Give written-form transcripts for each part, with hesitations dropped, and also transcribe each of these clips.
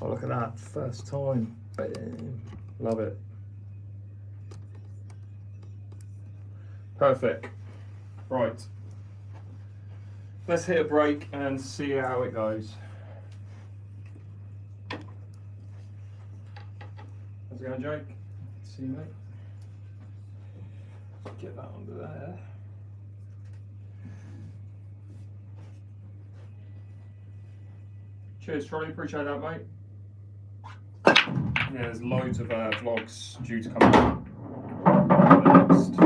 Oh, look at that, first time. Bam. Love it. Perfect. Right. Let's hit a break and see how it goes. How's it going, Jake? See you, mate. Get that under there. Cheers, Trolley. Appreciate that, mate. Yeah, there's loads of vlogs due to come out next.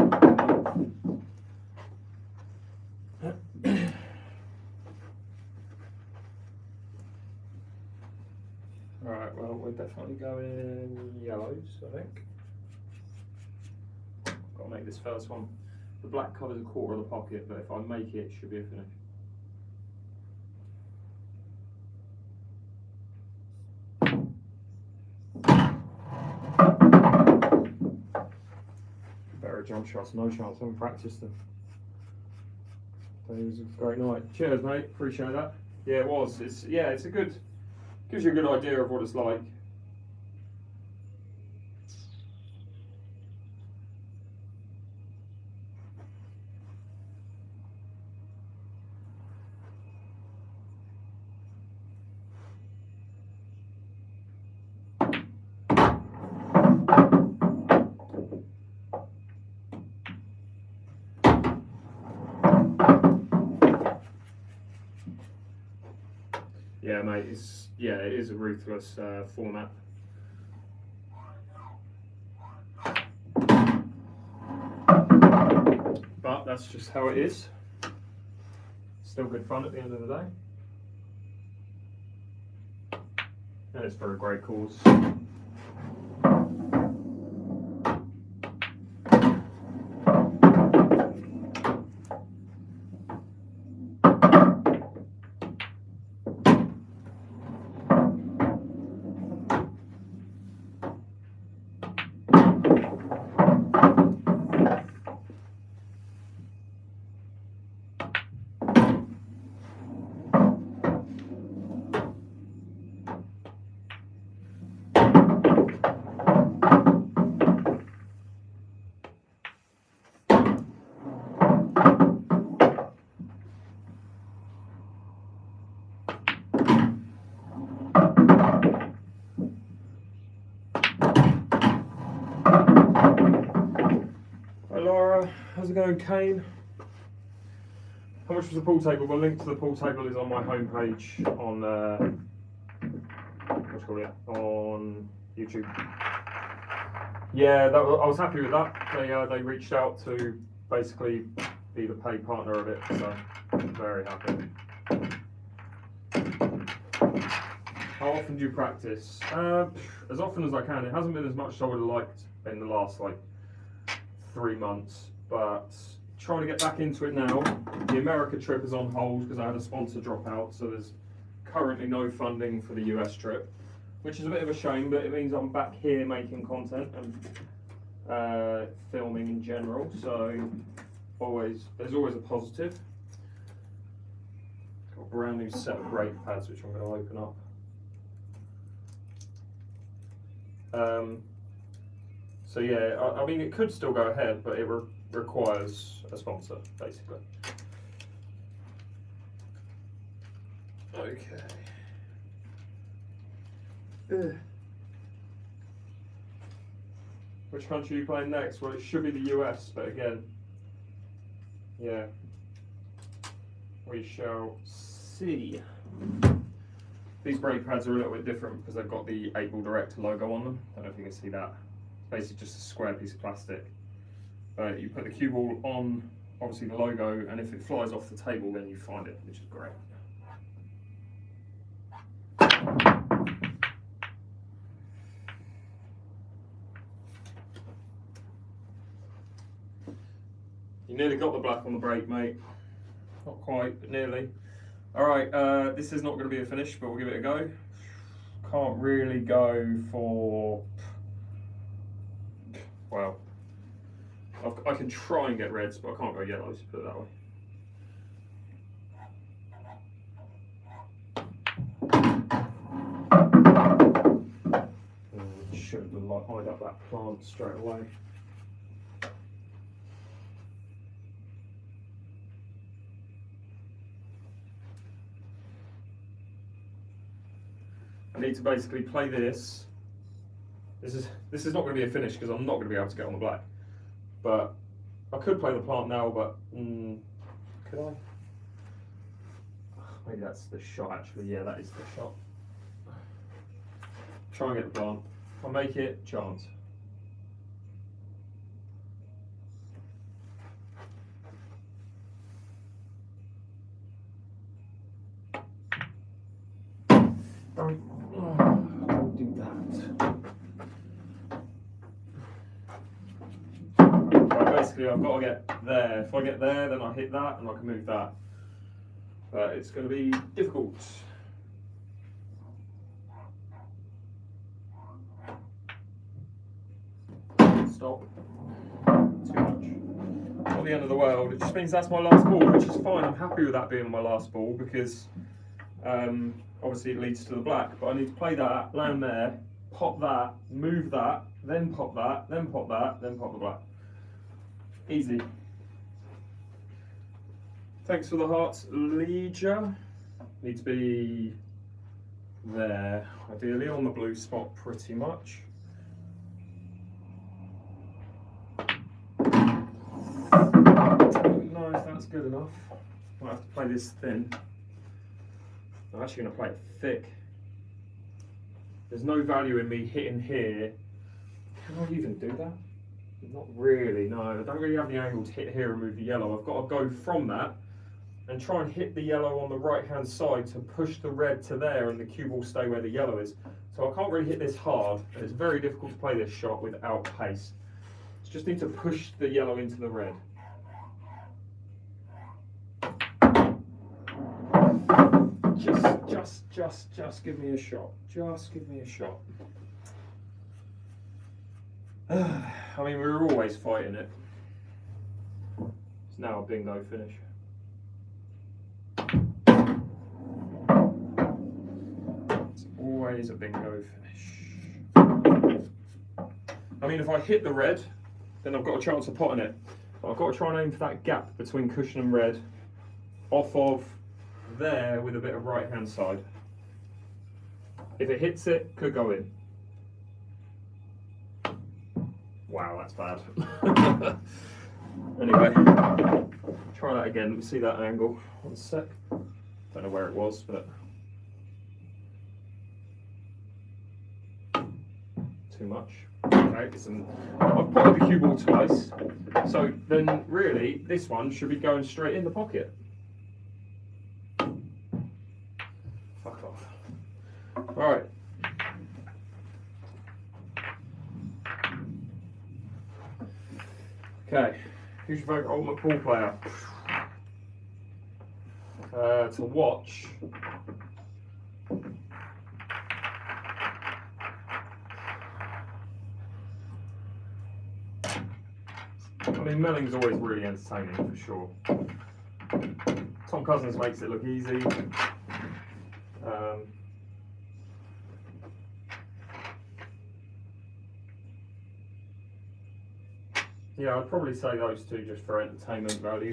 Alright, well, we're definitely going yellows, I think. Got to make this first one. The black covers a quarter of the pocket, but if I make it, it should be a finish. Better jump shots, no chance. I haven't practiced them. It was a great night. Cheers, mate. Appreciate that. Yeah, it was. It's a good. Gives you a good idea of what it's like. Yeah, mate, it is a ruthless format. But that's just how it is. Still good fun at the end of the day. And it's for a great cause. How's it going, Kane? How much was the pool table? Well, link to the pool table is on my homepage on what do you call it? On YouTube. Yeah, I was happy with that. They reached out to basically be the paid partner of it, so I'm very happy. How often do you practice? As often as I can. It hasn't been as much as I would have liked in the last 3 months. But trying to get back into it now. The America trip is on hold because I had a sponsor drop out, so there's currently no funding for the US trip, which is a bit of a shame, but it means I'm back here making content and filming in general, so there's always a positive. Got a brand new set of brake pads which I'm going to open up. So yeah, I mean it could still go ahead, but it requires a sponsor, basically. Okay. Which country are you playing next? Well, it should be the US, but again, yeah, we shall see. These brake pads are a little bit different because they've got the 8-Ball Direct logo on them. I don't know if you can see that. Basically just a square piece of plastic. You put the cue ball on, obviously the logo, and if it flies off the table, then you find it, which is great. You nearly got the black on the brake, mate. Not quite, but nearly. All right, this is not going to be a finish, but we'll give it a go. Can't really go for, well, I can try and get reds, but I can't go yellows, put it that way. like hide up that plant straight away. I need to basically play this. This is not going to be a finish because I'm not going to be able to get on the black. But I could play the plant now, but could I? Maybe that's the shot actually. Yeah, that is the shot. Try and get the plant. If I make it, chance. Don't do that. Right, basically, I've got to get there. If I get there, then I hit that and I can move that. But it's going to be difficult. Stop. Too much. Not the end of the world. It just means that's my last ball, which is fine. I'm happy with that being my last ball because obviously it leads to the black. But I need to play that, land there, pop that, move that, then pop that, then pop that, then pop the black. Easy. Thanks for the hearts, Leisure. Need to be there, ideally on the blue spot pretty much. Don't know if that's good enough. Might have to play this thin. I'm actually going to play it thick. There's no value in me hitting here. Can I even do that? Not really, no. I don't really have the angle to hit here and move the yellow. I've got to go from that and try and hit the yellow on the right hand side to push the red to there and the cue ball stay where the yellow is. So I can't really hit this hard, and it's very difficult to play this shot without pace. Just need to push the yellow into the red. Just give me a shot. Just give me a shot. I mean, we were always fighting it. It's now a bingo finish. It's always a bingo finish. I mean, if I hit the red, then I've got a chance of potting it. But I've got to try and aim for that gap between cushion and red, off of there with a bit of right hand side. If it hits it, could go in. Wow, that's bad. Anyway, try that again. Let me see that angle. 1 sec. Don't know where it was, but too much. Okay, I've potted the cue ball twice, so then really this one should be going straight in the pocket. Fuck off. All right. Okay, who's your favourite ultimate pool player? To watch. I mean, Melling's always really entertaining for sure. Tom Cousins makes it look easy. Yeah, I'd probably say those two just for entertainment value.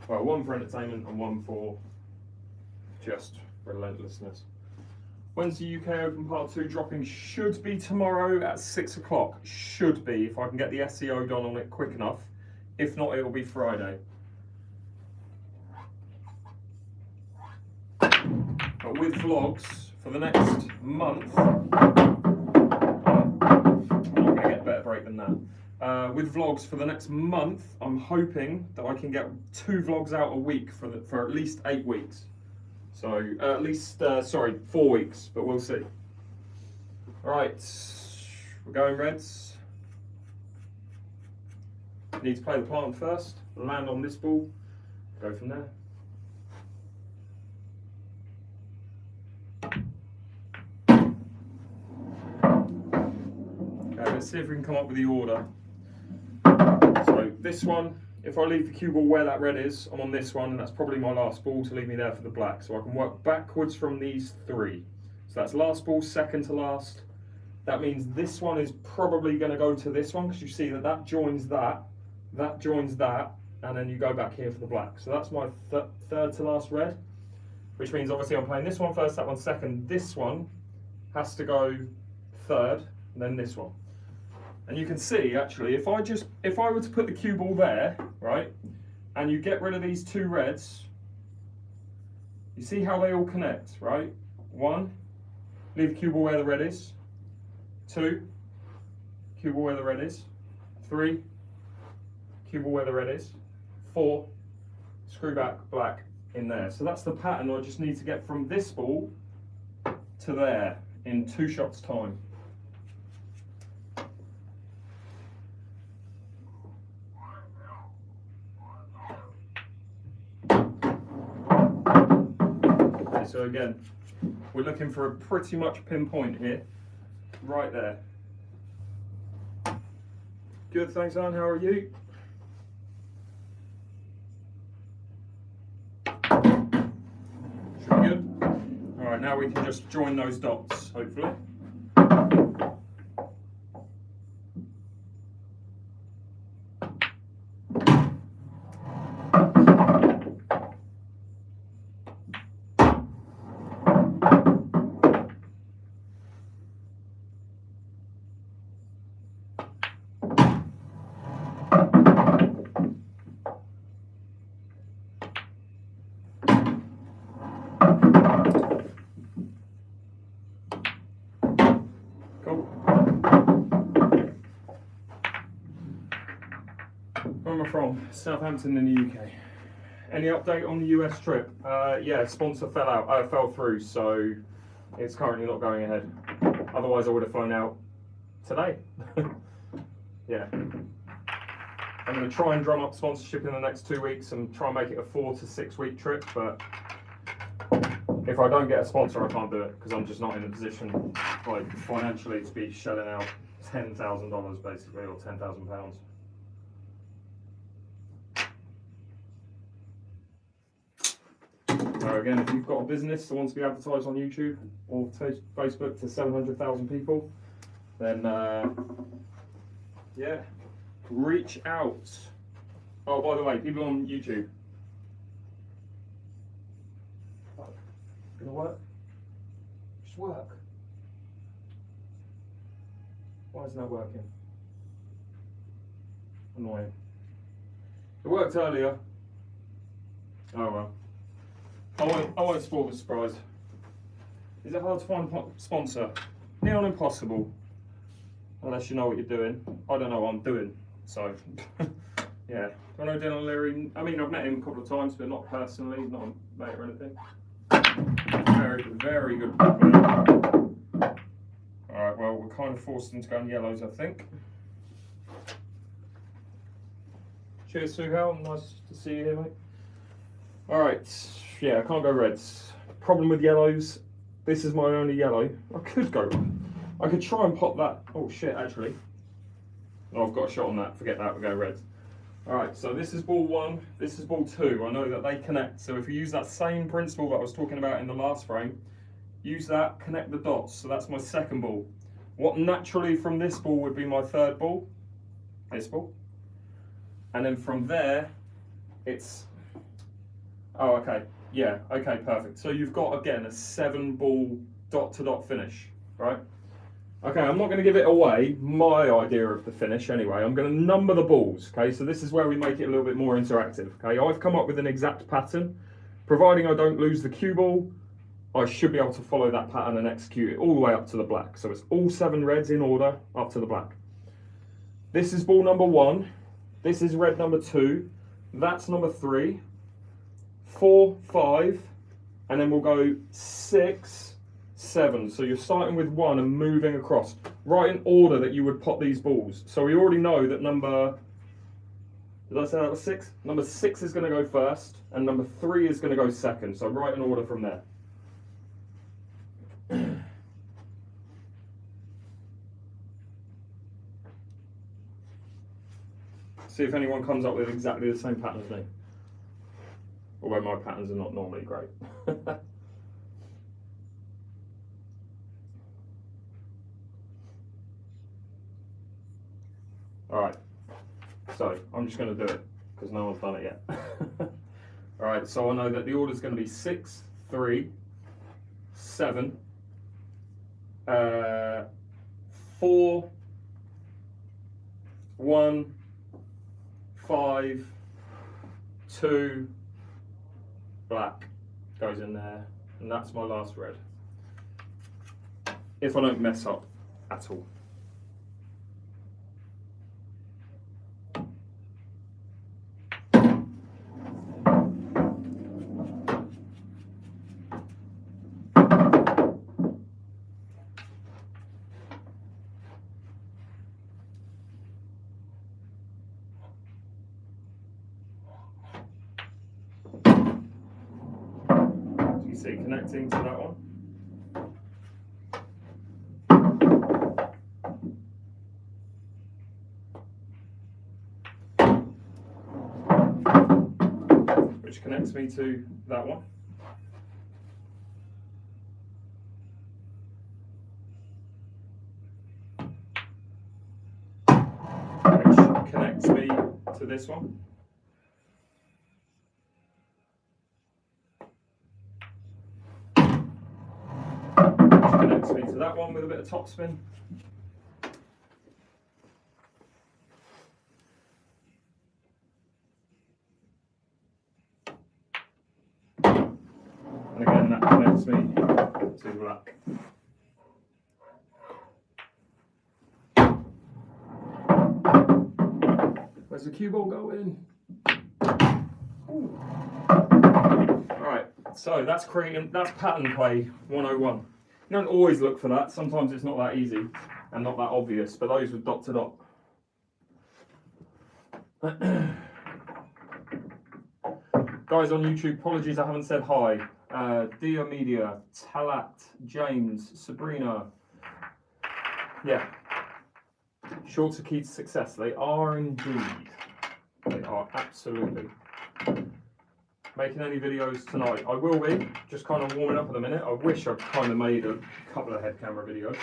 Well, one for entertainment and one for just relentlessness. When's the UK Open Part 2 dropping? Should be tomorrow at 6 o'clock. Should be, if I can get the SEO done on it quick enough. If not, it'll be Friday. But with vlogs for the next month, I'm not going to get a better break than that. With vlogs for the next month, I'm hoping that I can get 2 vlogs out a week for at least 8 weeks. So at least, 4 weeks, but we'll see. All right, we're going reds. Need to play the plant first, land on this ball, go from there. Okay, let's see if we can come up with the order. So this one, if I leave the cue ball where that red is, I'm on this one, and that's probably my last ball to leave me there for the black. So I can work backwards from these 3. So that's last ball, second to last, that means this one is probably going to go to this one, because you see that that joins that, that joins that, and then you go back here for the black. So that's my third to last red, which means obviously I'm playing this one first, that one second. This one has to go third, and then this one. And you can see, actually, if I were to put the cue ball there, right, and you get rid of these two reds, you see how they all connect, right? 1, leave the cue ball where the red is. 2, cue ball where the red is. 3, cue ball where the red is. 4, screw back black in there. So that's the pattern I just need to get from this ball to there in 2 shots time. Okay, so again, we're looking for a pretty much pinpoint here, right there. Good, thanks Anne, how are you? Should be good. Alright, now we can just join those dots, hopefully. Where am I from? Southampton in the UK. Any update on the US trip? Yeah, sponsor fell through, so it's currently not going ahead. Otherwise, I would have flown out today. Yeah. I'm going to try and drum up sponsorship in the next 2 weeks and try and make it a 4 to 6 week trip, but if I don't get a sponsor, I can't do it because I'm just not in a position, like, financially to be shelling out $10,000 basically, or £10,000. So again, if you've got a business that wants to be advertised on YouTube or Facebook to 700,000 people, then yeah, reach out. Oh, by the way, people on YouTube, gonna work? Just work. Why isn't that working? Annoying. It worked earlier. Oh well. I won't spoil the surprise. Is it hard to find a sponsor? Near on impossible. Unless you know what you're doing. I don't know what I'm doing. So, yeah. Do I know Dylan Leary? I mean, I've met him a couple of times, but not personally, not a mate or anything. Very, very good people. Alright, well, we're kind of forced into going yellows, I think. Cheers, 𝐬𝐲𝐽. Nice to see you here, mate. Alright. Yeah, I can't go reds. Problem with yellows, this is my only yellow. I could try and pop that. Oh shit, actually. Oh, I've got a shot on that. Forget that, we'll go reds. Alright, so this is ball 1, this is ball 2. I know that they connect. So if you use that same principle that I was talking about in the last frame, use that, connect the dots. So that's my second ball. What naturally from this ball would be my third ball? This ball. And then from there, it's... Oh, okay. Yeah, okay, perfect. So you've got, again, a 7-ball dot-to-dot finish, right? Okay, I'm not going to give it away, my idea of the finish anyway. I'm going to number the balls, okay? So this is where we make it a little bit more interactive, okay? I've come up with an exact pattern. Providing I don't lose the cue ball, I should be able to follow that pattern and execute it all the way up to the black. So it's all 7 reds in order up to the black. This is ball number 1. This is red number 2. That's number 3. 4, 5, and then we'll go 6, 7. So you're starting with 1 and moving across, right in order that you would pop these balls. So we already know that number, did I say that was 6? Number 6 is going to go first, and number 3 is going to go second. So right in order from there. See if anyone comes up with exactly the same pattern as me. Although my patterns are not normally great. Alright, so I'm just going to do it because no one's done it yet. Alright, so I know that the order is going to be 6, 3, 7, 4, 1, 5, 2, black goes in there, and that's my last red. If I don't mess up at all. See, connecting to that one. Which connects me to that one. Which connects me to this one. Connects me to that one with a bit of topspin. And again, that connects me to black. Where's the cue ball going? Alright, so that's pattern play 101. You don't always look for that, sometimes it's not that easy and not that obvious, but those with dot to dot. Guys on YouTube, apologies I haven't said hi. Dia Media, Talat, James, Sabrina. Yeah. Short to key to success. They are indeed. They are absolutely. Making any videos tonight? I will be, just kind of warming up at the minute. I wish I'd kind of made a couple of head camera videos.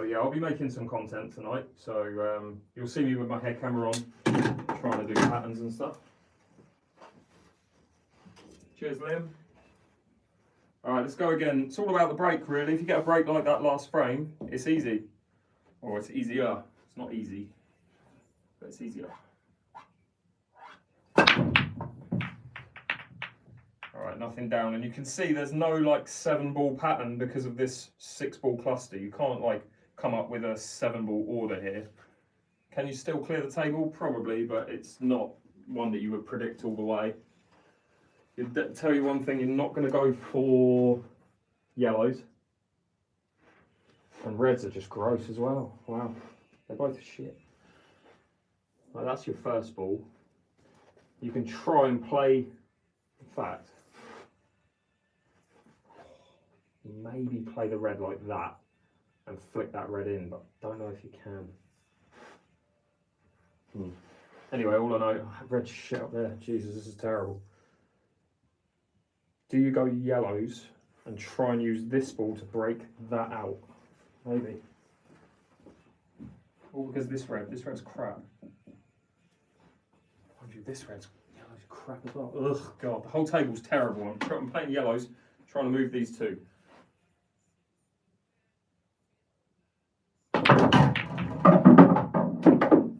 Yeah, I'll be making some content tonight, so you'll see me with my head camera on, trying to do patterns and stuff. Cheers, Liam. Alright, let's go again. It's all about the break, really. If you get a break like that last frame, it's easy. Or it's easier. It's not easy, but it's easier. Alright, nothing down, and you can see there's no like 7-ball pattern because of this 6-ball cluster. You can't like come up with a 7-ball order here. Can you still clear the table? Probably, but it's not one that you would predict all the way. I'll tell you one thing, you're not going to go for yellows. And reds are just gross as well. Wow, they're both shit. Right, that's your first ball. You can try and play, in fact, maybe play the red like that and flick that red in, but I don't know if you can. Anyway, all I know, red shit up there. Jesus, this is terrible. Do you go yellows and try and use this ball to break that out? Maybe. Or because this red's crap. Mind you, this red's crap as well. Ugh, God, the whole table's terrible. I'm playing yellows, trying to move these two.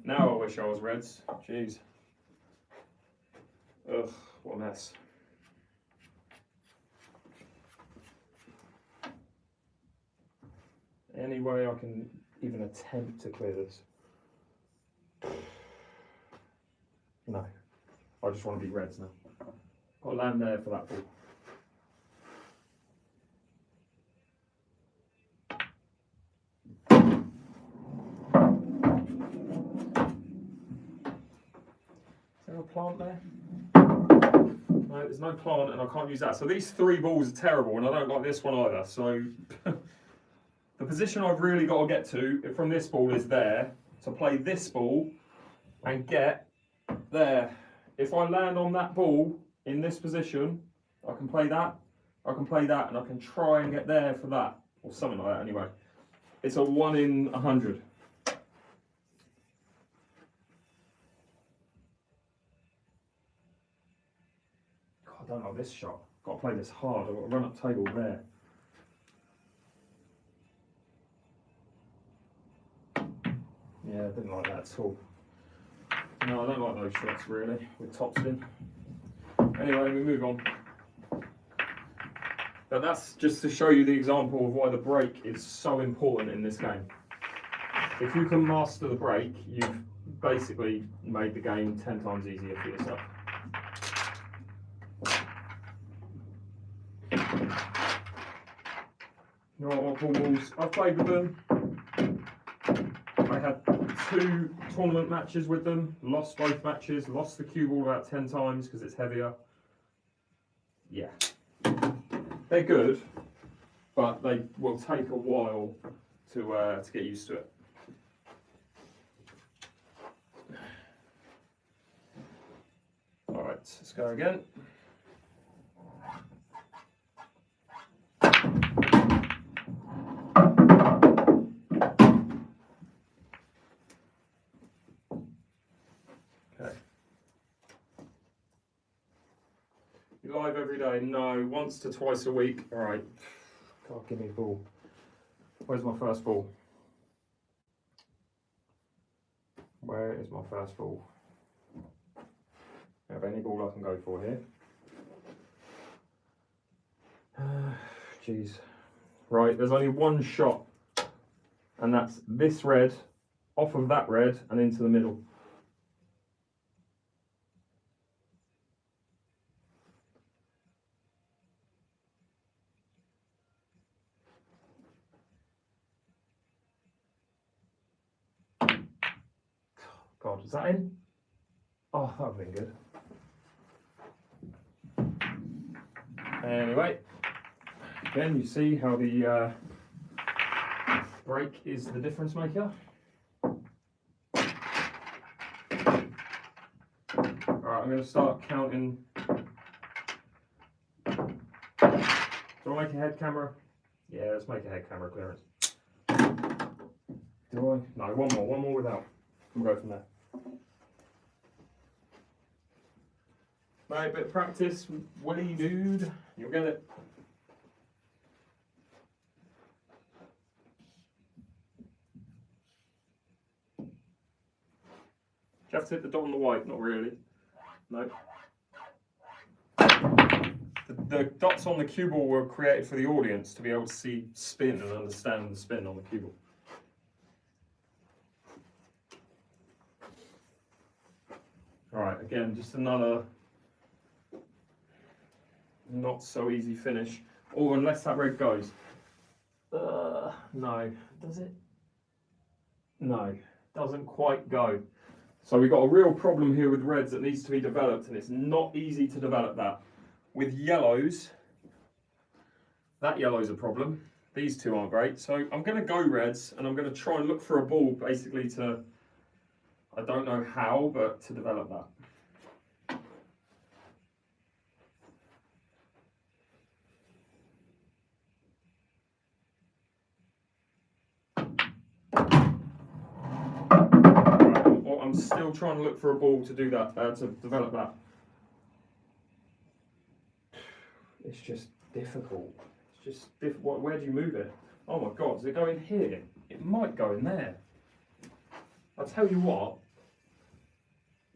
Now I wish I was reds. Jeez. Ugh, what a mess. Any way I can even attempt to clear this? No. I just want to be reds now. Got to land there for that ball. Is there a plant there? No, there's no plant and I can't use that. So these 3 balls are terrible and I don't like this one either. So the position I've really got to get to from this ball is there, to play this ball and get there. If I land on that ball in this position, I can play that, I can play that, and I can try and get there for that, or something like that anyway. It's a 1 in 100. don't like this shot. Got to play this hard. I've got to run up table there. Yeah, I didn't like that at all. No, I don't like those shots really, with topspin. Anyway, we move on. But that's just to show you the example of why the break is so important in this game. If you can master the break, you've basically made the game 10 times easier for yourself. You know what ball balls? I've played with them. I had 2 tournament matches with them, lost both matches, lost the cue ball about 10 times because it's heavier. Yeah. They're good, but they will take a while to get used to it. All right, let's go again. Okay. You live every day? No, once to twice a week. All right. God, give me a ball. Where's my first ball? Where is my first ball? I have any ball I can go for here. Jeez. Right, there's only one shot, and that's this red off of that red and into the middle. God, is that in? Oh, that would have been good. Anyway, again, you see how the break is the difference maker. Alright, I'm going to start counting. Do I make a head camera? Yeah, let's make a head camera clearance. Do I? No, one more without. We'll go from there. Right, a bit of practice, Willie dude, you'll get it. Do you have to hit the dot on the white? Not really. No. The dots on the cue ball were created for the audience to be able to see spin and understand the spin on the cue ball. Alright, again, just another not so easy finish. Oh, unless that red goes. No. Does it? No, doesn't quite go. So we've got a real problem here with reds that needs to be developed, and it's not easy to develop that. With yellows, that yellow's a problem. These two aren't great. So I'm going to go reds, and I'm going to try and look for a ball basically to, I don't know how, but to develop that. I'm still trying to look for a ball to do that, to develop that. It's just difficult. It's just difficult. Where do you move it? Oh my God, does it go in here? It might go in there. I'll tell you what,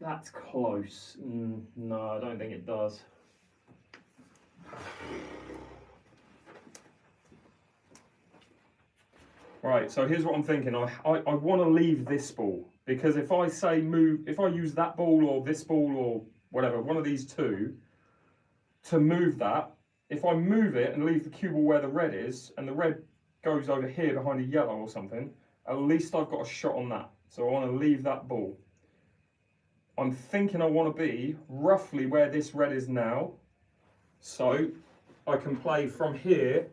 that's close. No, I don't think it does. Right, so here's what I'm thinking. I want to leave this ball, because if I say move, if I use that ball or this ball or whatever, one of these two, to move that, if I move it and leave the cue ball where the red is, and the red goes over here behind a yellow or something, at least I've got a shot on that. So I want to leave that ball. I'm thinking I want to be roughly where this red is now, so I can play from here,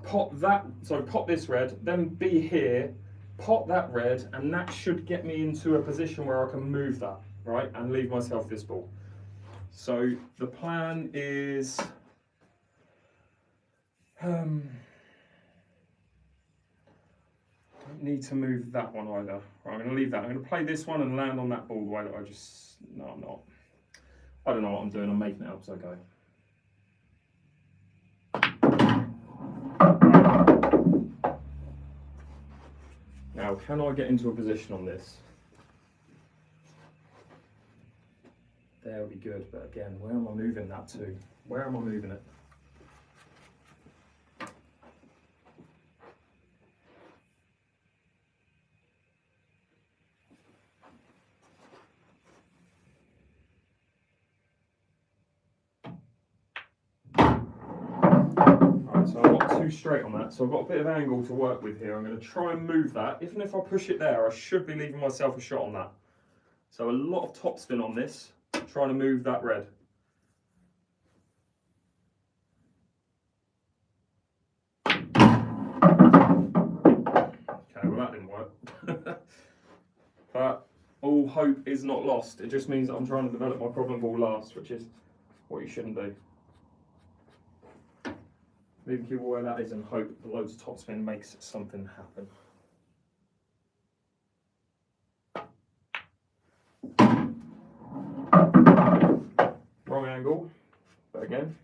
pot that, so pot this red, then be here, pot that red, and that should get me into a position where I can move that, right, and leave myself this ball. So the plan is, don't need to move that one either. Right, I'm going to leave that. I'm going to play this one and land on that ball the way that I just, no, I'm not. I don't know what I'm doing. I'm making it up as I go. Now, can I get into a position on this? There would be good, but again, where am I moving that to? Where am I moving it? So I'm not too straight on that, so I've got a bit of angle to work with here. I'm going to try and move that. Even if I push it there, I should be leaving myself a shot on that. So a lot of topspin on this, trying to move that red. Okay, well that didn't work. But all hope is not lost. It just means that I'm trying to develop my problem ball last, which is what you shouldn't do. Leave the cue ball where that is and hope that loads of topspin makes something happen. Wrong angle, but again,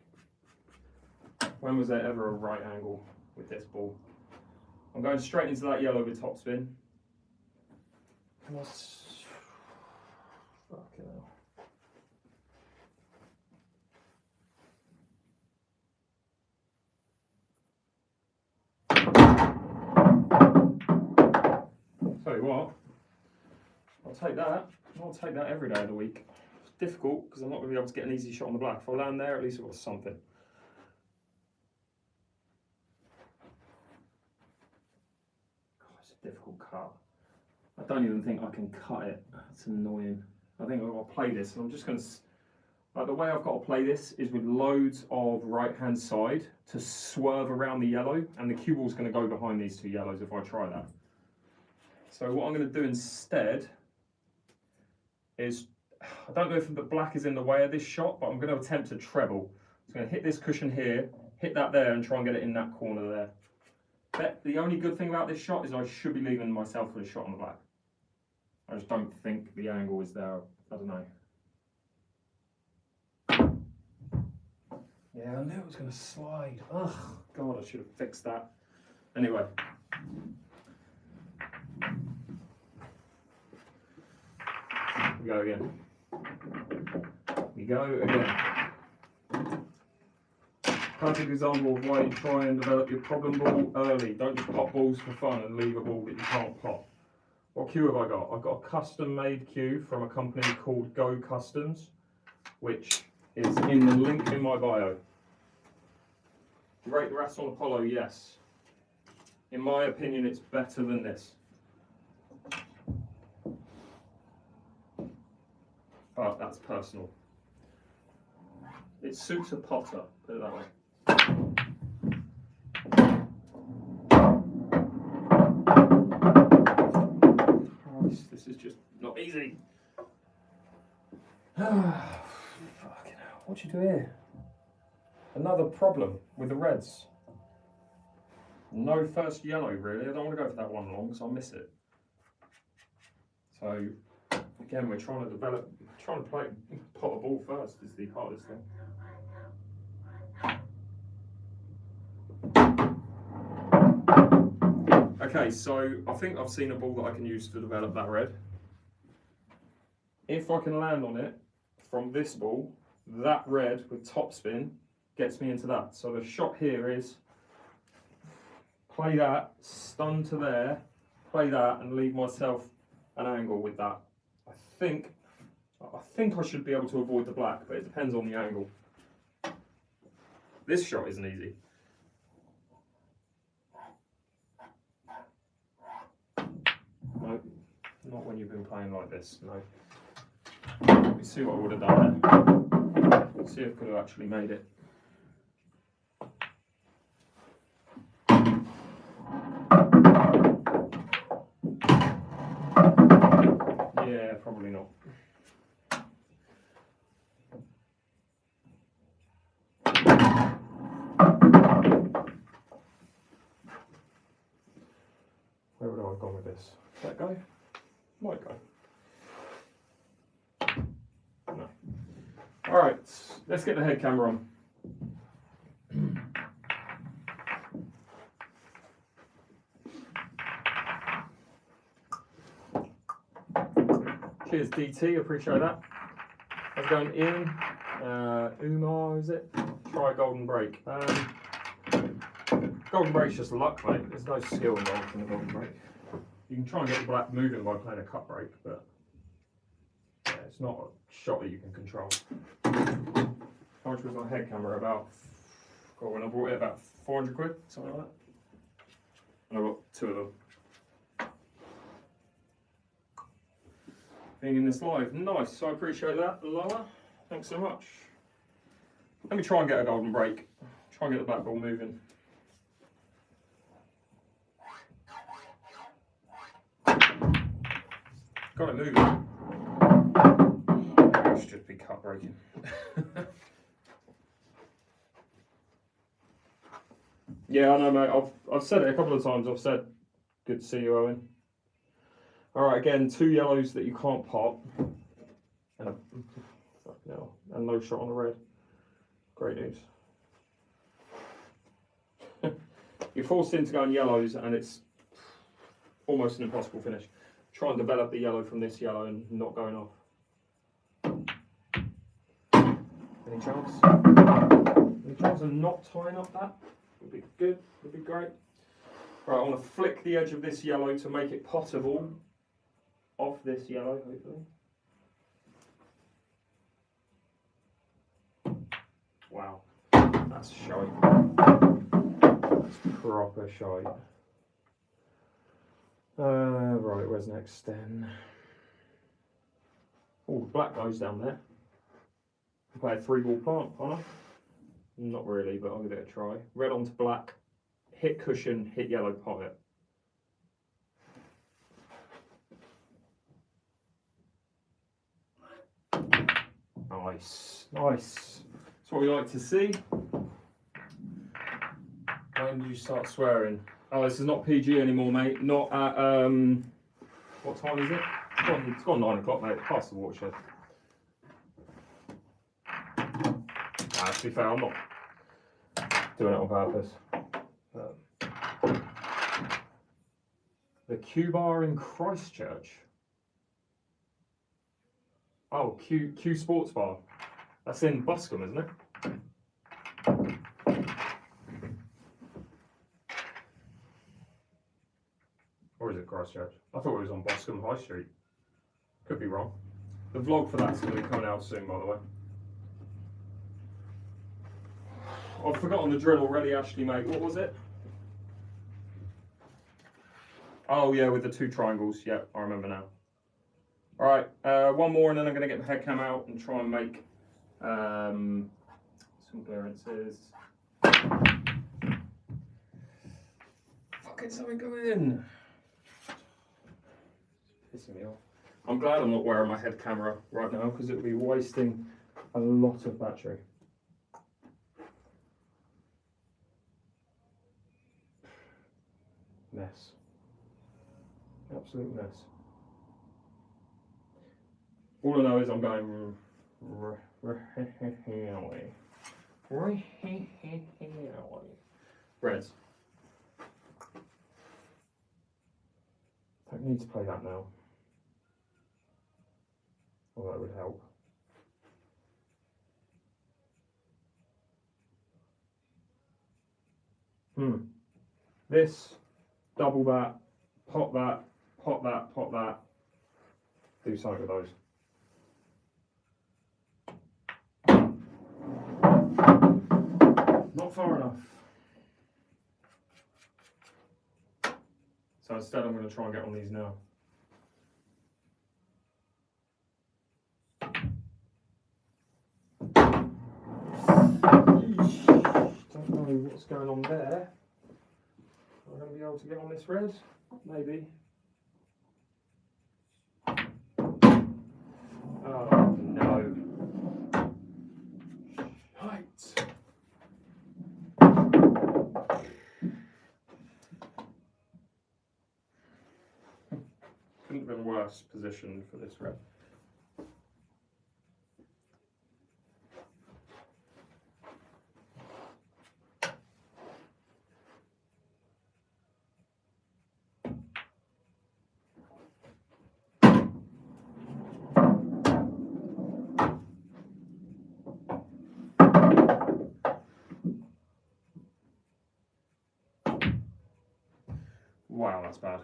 when was there ever a right angle with this ball? I'm going straight into that yellow with topspin. Fucking hell. Tell you what, I'll take that. I'll take that every day of the week. It's difficult because I'm not going to be able to get an easy shot on the black. If I land there, at least I've got something. God, it's a difficult cut. I don't even think I can cut it. That's annoying. I think I've got to play this, and I'm just going to. Like the way I've got to play this is with loads of right-hand side to swerve around the yellow, and the cue ball's going to go behind these two yellows if I try that. So what I'm going to do instead is, I don't know if the black is in the way of this shot, but I'm going to attempt a treble. So I'm going to hit this cushion here, hit that there, and try and get it in that corner there. But the only good thing about this shot is I should be leaving myself for a shot on the black. I just don't think the angle is there. I don't know. Yeah, I knew it was going to slide. Ugh, God, I should have fixed that. Anyway. We go again. We go again. Classic example of why you try and develop your problem ball early. Don't just pop balls for fun and leave a ball that you can't pop. What cue have I got? I've got a custom made cue from a company called Go Customs, which is in the link in my bio. Rate the Raton Apollo, yes. In my opinion, it's better than this. But that's personal. It suits a potter, put it that way. Christ, this is just not easy. Fucking hell, what you do here? Another problem with the reds. No first yellow really. I don't want to go for that one long, so I'll miss it. So again, we're trying to develop, trying to play pot a ball first is the hardest thing. Okay, so I think I've seen a ball that I can use to develop that red. If I can land on it from this ball, that red with topspin gets me into that. So the shot here is play that, stun to there, play that, and leave myself an angle with that. I think I should be able to avoid the black, but it depends on the angle. This shot isn't easy. No, not when you've been playing like this, no. Let me see what I would have done there. Let's see if I could have actually made it. Yeah, probably not. Where would I have gone with this? That go? Might go. No. Alright, let's get the head camera on. Cheers, DT. Appreciate that. How's it going, Ian? Umar, is it? Try golden break. Golden break's just luck, mate. There's no skill involved in the golden break. You can try and get the black moving by playing a cut break, but yeah, it's not a shot that you can control. How much was my head camera? About, God, when I bought it, about 400 quid, something like that. And I got 2 of them. Being in this live, nice. So I appreciate that, Lola. Thanks so much. Let me try and get a golden break. Try and get the black ball moving. Got it moving. Maybe I should just be cut breaking. Yeah, I know, mate. I've said it a couple of times. I've said, good to see you, Owen. All right, again, 2 yellows that you can't pop, and and no shot on the red. Great news. You're forced into going yellows, and it's almost an impossible finish. Try and develop the yellow from this yellow and not going off. Any chance? Any chance of not tying up that? Would be good, would be great. Right, I want to flick the edge of this yellow to make it potable off this yellow, hopefully. Wow, that's shite. That's proper shite. Right, where's next then? Oh, the black goes down there. I play a 3-ball plant, aren't I? Not really, but I'll give it a try. Red onto black, hit cushion, hit yellow, pot it. Nice, nice. That's what we like to see. When did you start swearing? Oh, this is not PG anymore, mate. Not at, what time is it? It's gone 9 o'clock, mate. Past the watershed. Nah, to be fair, I'm not doing it on purpose. The Q bar in Christchurch. Oh, Q Sports Bar. That's in Buscombe, isn't it? Or is it Christchurch? I thought it was on Buscombe High Street. Could be wrong. The vlog for that's going to be coming out soon, by the way. I've forgotten the drill already, Ashley, mate. What was it? Oh, yeah, with the 2 triangles. Yeah, I remember now. All right, one more, and then I'm going to get the head cam out and try and make some clearances. Fucking something go in. Pissing me off. I'm glad I'm not wearing my head camera right now because it would be wasting a lot of battery. Mess. Absolute mess. All I know is I'm going Reds. Don't need to play that now. Well, that would help. This, double that, pop that, pop that, pop that. Do something with those. Not far enough. So instead I'm going to try and get on these now. Don't know what's going on there. Am I going to be able to get on this red? Maybe. Oh no. Right. Couldn't have been worse position for this red. Wow, that's bad.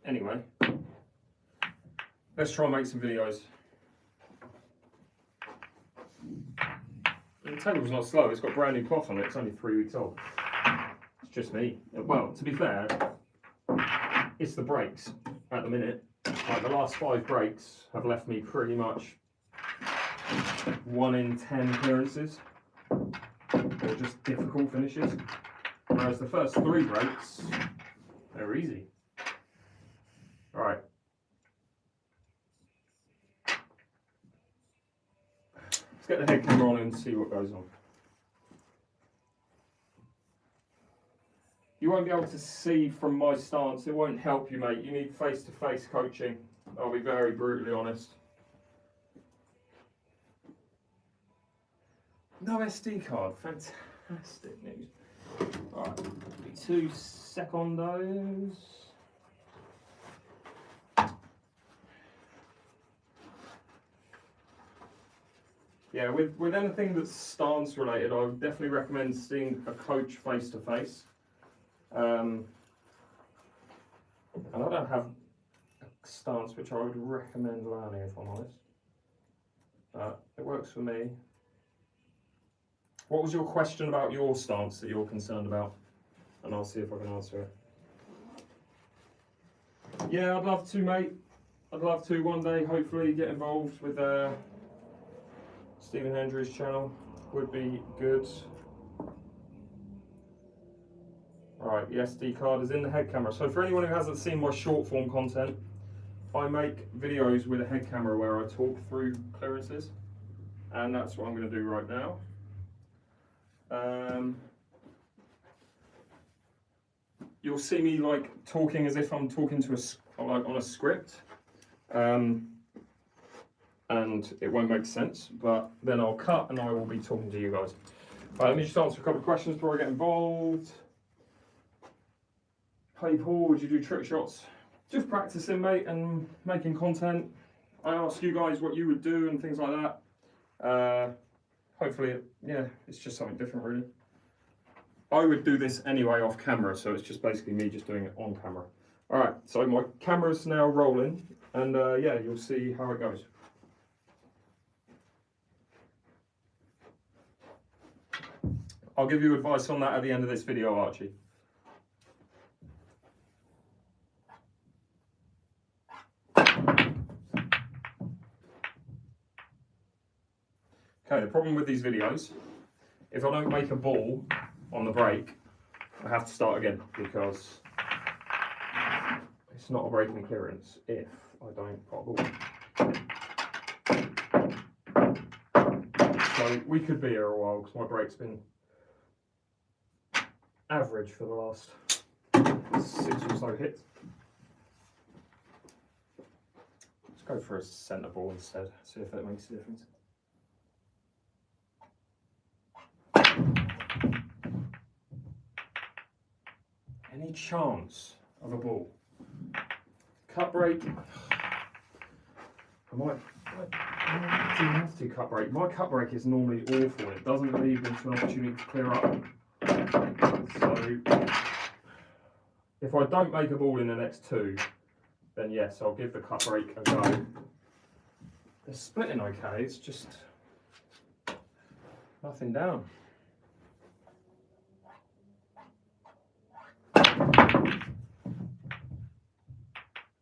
Anyway, let's try and make some videos. And the table's not slow, it's got brand new cloth on it, it's only 3 weeks old. It's just me. Well, to be fair, it's the brakes at the minute. Like the last 5 breaks have left me pretty much 1 in 10 clearances, or just difficult finishes. Whereas the first 3 breaks, they're easy. Alright. Let's get the head camera on and see what goes on. You won't be able to see from my stance, it won't help you, mate. You need face-to-face coaching. I'll be very brutally honest. No SD card, fantastic news. Alright, 2 secondos. Yeah, with anything that's stance related, I would definitely recommend seeing a coach face to face. And I don't have a stance which I would recommend learning, if I'm honest. It works for me. What was your question about your stance that you're concerned about? And I'll see if I can answer it. Yeah, I'd love to, mate. I'd love to one day, hopefully, get involved with Stephen Hendry's channel. Would be good. Alright, the SD card is in the head camera. So for anyone who hasn't seen my short form content, I make videos with a head camera where I talk through clearances. And that's what I'm going to do right now. You'll see me like talking as if I'm talking to on a script, and it won't make sense, but then I'll cut and I will be talking to you guys. Let me just answer a couple of questions before I get involved. Hey Paul, would you do trick shots? Just practicing, mate, and making content. I ask you guys what you would do and things like that. Hopefully, yeah, it's just something different, really. I would do this anyway off camera, so it's just basically me just doing it on camera. All right, so my camera's now rolling, and yeah, you'll see how it goes. I'll give you advice on that at the end of this video, Archie. Okay, the problem with these videos, if I don't make a ball on the break, I have to start again because it's not a breaking clearance if I don't put a ball. So we could be here a while because my break's been average for the last 6 or so hits. Let's go for a centre ball instead, see if that makes a difference. Any chance of a ball? Cut break. I might have to cut break. My cut break is normally awful. It doesn't leave into an opportunity to clear up. So if I don't make a ball in the next 2, then yes, I'll give the cut break a go. They're splitting okay. It's just nothing down.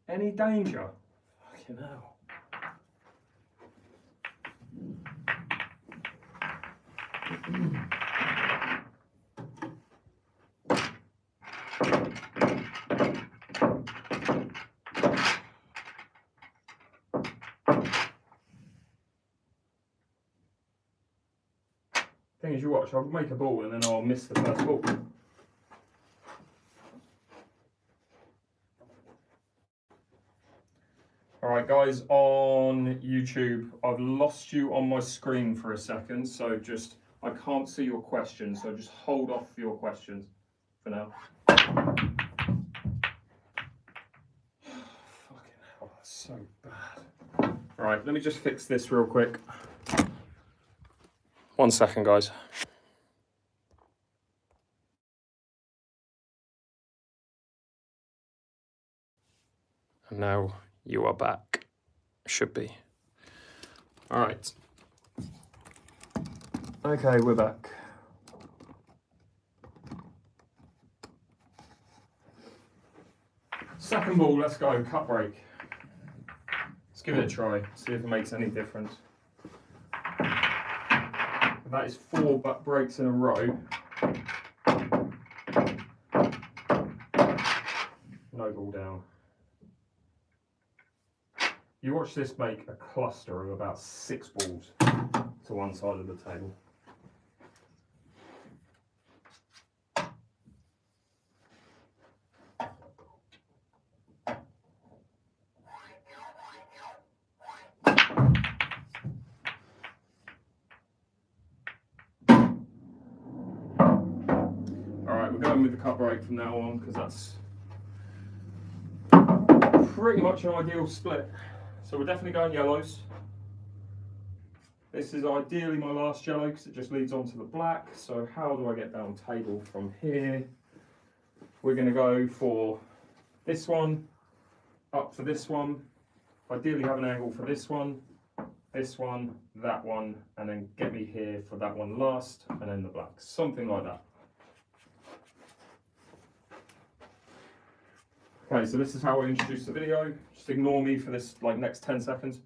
Any danger? Fucking hell. Thing is, you watch, I'll make a ball and then I'll miss the first ball. Alright guys, on YouTube, I've lost you on my screen for a second, so just, I can't see your questions, so just hold off for your questions for now. Fucking hell, that's so bad. Alright, let me just fix this real quick. 1 second, guys. And now you are back. Should be. All right. Okay, we're back. Second ball, let's go, cut break. Let's give it a try, see if it makes any difference. That is 4 butt breaks in a row. No ball down. You watch this make a cluster of about 6 balls to one side of the table. Alright, we're going with the cut break from now on because that's pretty much an ideal split. So we're definitely going yellows. This is ideally my last yellow because it just leads on to the black. So how do I get down table from here? We're going to go for this one, up for this one. Ideally have an angle for this one, that one, and then get me here for that one last, and then the black. Something like that. Okay, so this is how I introduce the video. Just ignore me for this next 10 seconds.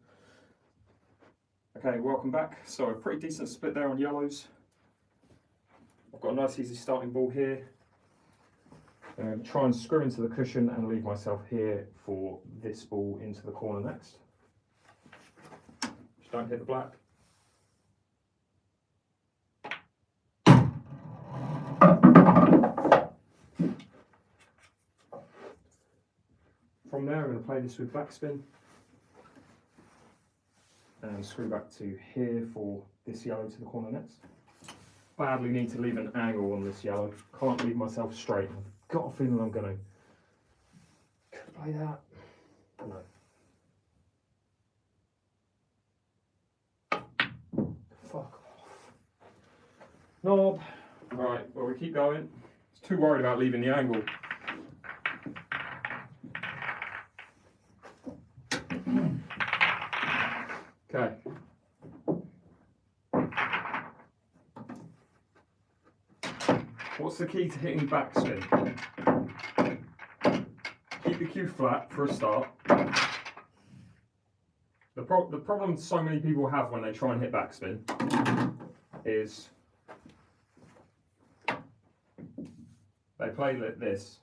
Okay, welcome back. So a pretty decent split there on yellows. I've got a nice easy starting ball here. I'm going to try and screw into the cushion and leave myself here for this ball into the corner next. Just don't hit the black. From there, I'm going to play this with backspin and screw back to here for this yellow to the corner next. Badly need to leave an angle on this yellow. Can't leave myself straight. I've got a feeling I'm going to. Could play that. No. Fuck off. Knob. Right, well, we keep going. I was too worried about leaving the angle. Okay. What's the key to hitting backspin? Keep the cue flat for a start. The problem so many people have when they try and hit backspin is they play like this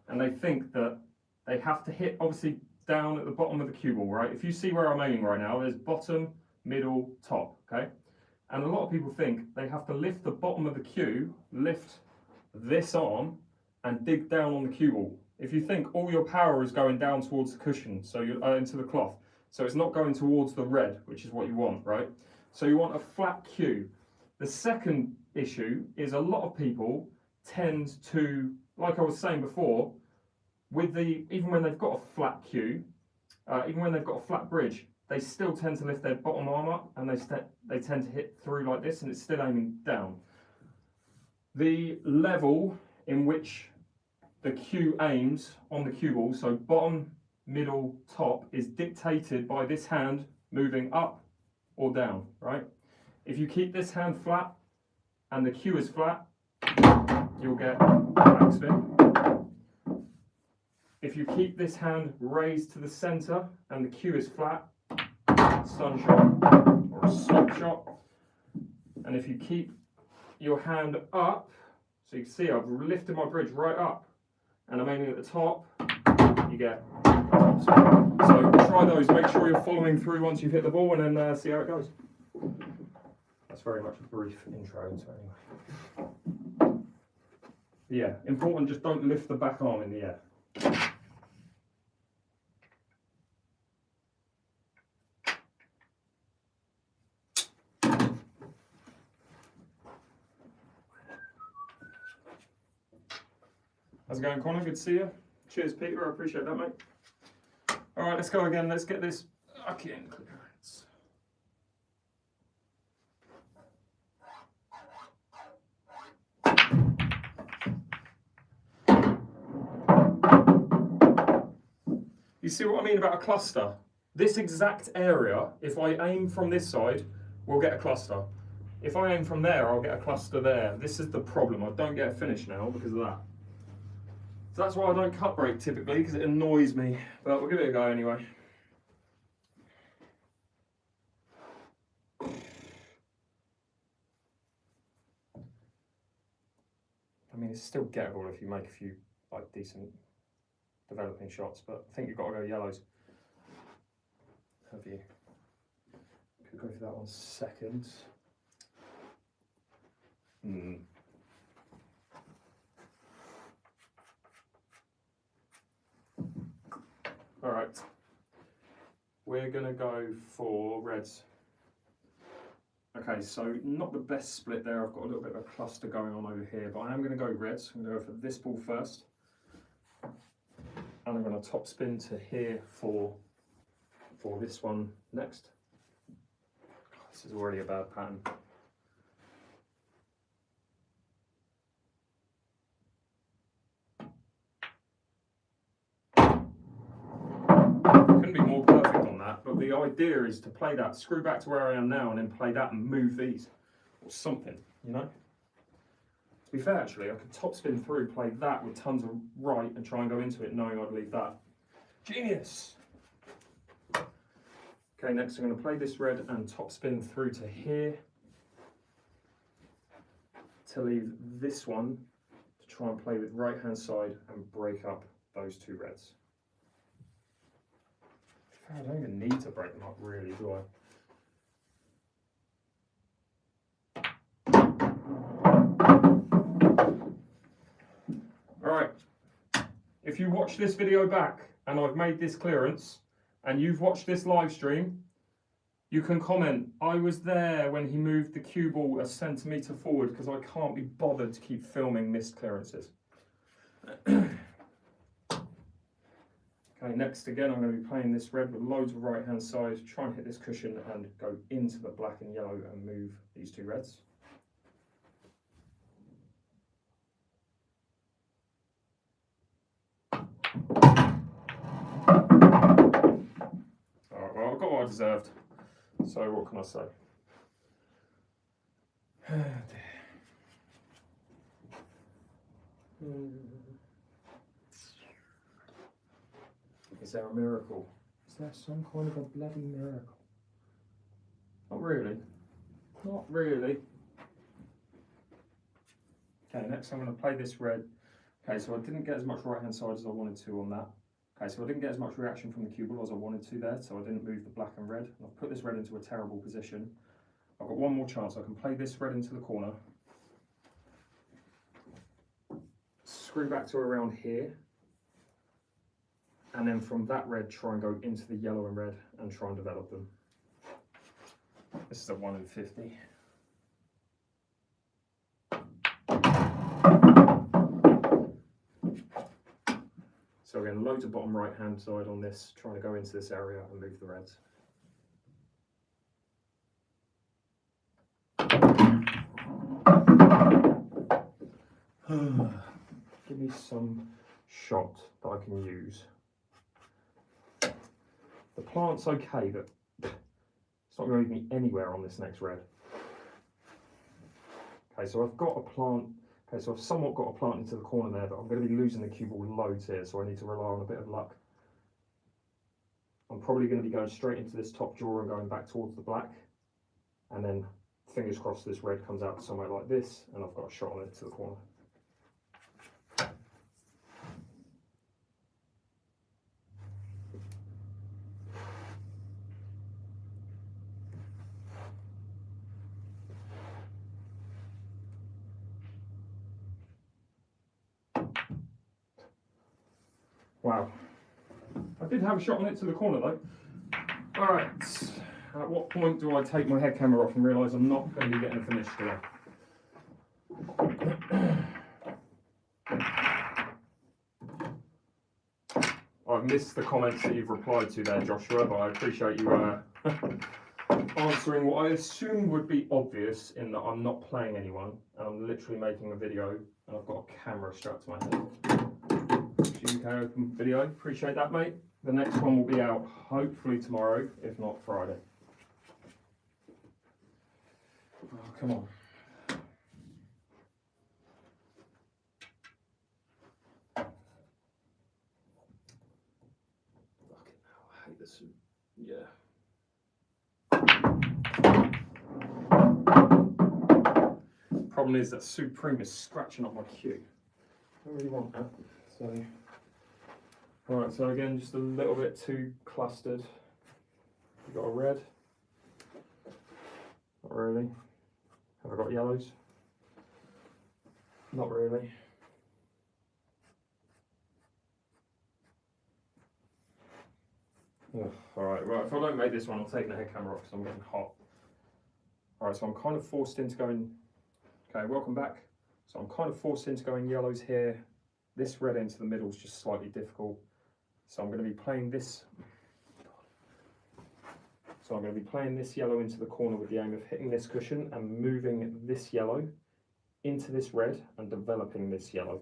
and they think that they have to hit obviously down at the bottom of the cue ball, right? If you see where I'm aiming right now, there's bottom, middle, top, okay? And a lot of people think they have to lift the bottom of the cue, lift this arm, and dig down on the cue ball. If you think all your power is going down towards the cushion, so you're into the cloth, so it's not going towards the red, which is what you want, right? So you want a flat cue. The second issue is a lot of people tend to, like I was saying before, even when they've got a flat cue, even when they've got a flat bridge, they still tend to lift their bottom arm up and they tend to hit through like this and it's still aiming down. The level in which the cue aims on the cue ball, so bottom, middle, top, is dictated by this hand moving up or down, right? If you keep this hand flat and the cue is flat, you'll get backspin. If you keep this hand raised to the center and the cue is flat, stun shot or a stop shot. And if you keep your hand up, so you can see I've lifted my bridge right up and I'm aiming at the top, you get top spin. So try those, make sure you're following through once you've hit the ball and then see how it goes. That's very much a brief intro into it anyway. Yeah, important, just don't lift the back arm in the air. How's it going, Connor? Good to see you. Cheers, Peter. I appreciate that, mate. All right, let's go again. Let's get this back in clearance. You see what I mean about a cluster? This exact area, if I aim from this side, we'll get a cluster. If I aim from there, I'll get a cluster there. This is the problem. I don't get a finish now because of that. So that's why I don't cut brake typically, because it annoys me. But we'll give it a go anyway. I mean, it's still gettable if you make a few like decent developing shots, but I think you've got to go yellows. Have you? Could go for that 1 second. All right, we're gonna go for reds. Okay, so not the best split there. I've got a little bit of a cluster going on over here, but I am gonna go reds. I'm gonna go for this ball first. And I'm gonna top spin to here for this one next. God, this is already a bad pattern. Couldn't be more perfect on that, but the idea is to play that, screw back to where I am now, and then play that and move these, or something, you know? To be fair, actually, I could top spin through, play that with tons of right, and try and go into it knowing I'd leave that. Genius! Okay, next I'm going to play this red and top spin through to here to leave this one to try and play with right hand side and break up those 2 reds. I don't even need to break them up really, do I? Alright, if you watch this video back and I've made this clearance and you've watched this live stream, you can comment, I was there when he moved the cue ball a centimetre forward because I can't be bothered to keep filming missed clearances. Okay, next again I'm going to be playing this red with loads of right hand side, try and hit this cushion and go into the black and yellow and move these 2 reds. Alright, well I've got what I deserved, so what can I say? Is there a miracle? Is there some kind of a bloody miracle? Not really. Not really. Okay, next I'm going to play this red. Okay, so I didn't get as much right hand side as I wanted to on that. Okay, so I didn't get as much reaction from the cue ball as I wanted to there, so I didn't move the black and red. And I've put this red into a terrible position. I've got one more chance. I can play this red into the corner. Screw back to around here. And then from that red, try and go into the yellow and red and try and develop them. This is a 1 in 50. So again, loads of bottom right hand side on this, trying to go into this area and move the reds. Give me some shot that I can use. The plant's okay, but it's not going to lead me anywhere on this next red. Okay, so I've got a plant. Okay, so I've somewhat got a plant into the corner there, but I'm going to be losing the cue ball loads here, so I need to rely on a bit of luck. I'm probably going to be going straight into this top drawer and going back towards the black, and then fingers crossed this red comes out somewhere like this, and I've got a shot on it to the corner. Wow, I did have a shot on it to the corner though. All right, at what point do I take my head camera off and realise I'm not going to be getting a finish today? I've missed the comments that you've replied to there, Joshua, but I appreciate you answering what I assumed would be obvious, in that I'm not playing anyone, and I'm literally making a video, and I've got a camera strapped to my head. 𝐬𝐮𝐬𝐜𝐫𝐿 video, appreciate that, mate. The next one will be out hopefully tomorrow, if not Friday. Oh, come on. Fucking hell, I hate this. Yeah. Problem is that Supreme is scratching up my cue. I don't really want that. So, alright, so again, just a little bit too clustered. We've got a red. Not really. Have I got yellows? Not really. Alright, right, if I don't make this one, I'll take the head camera off because I'm getting hot. Alright, so I'm kind of forced into going, okay, welcome back. So I'm kind of forced into going yellows here. This red into the middle is just slightly difficult. So I'm going to be playing this. So I'm going to be playing this yellow into the corner with the aim of hitting this cushion and moving this yellow into this red and developing this yellow.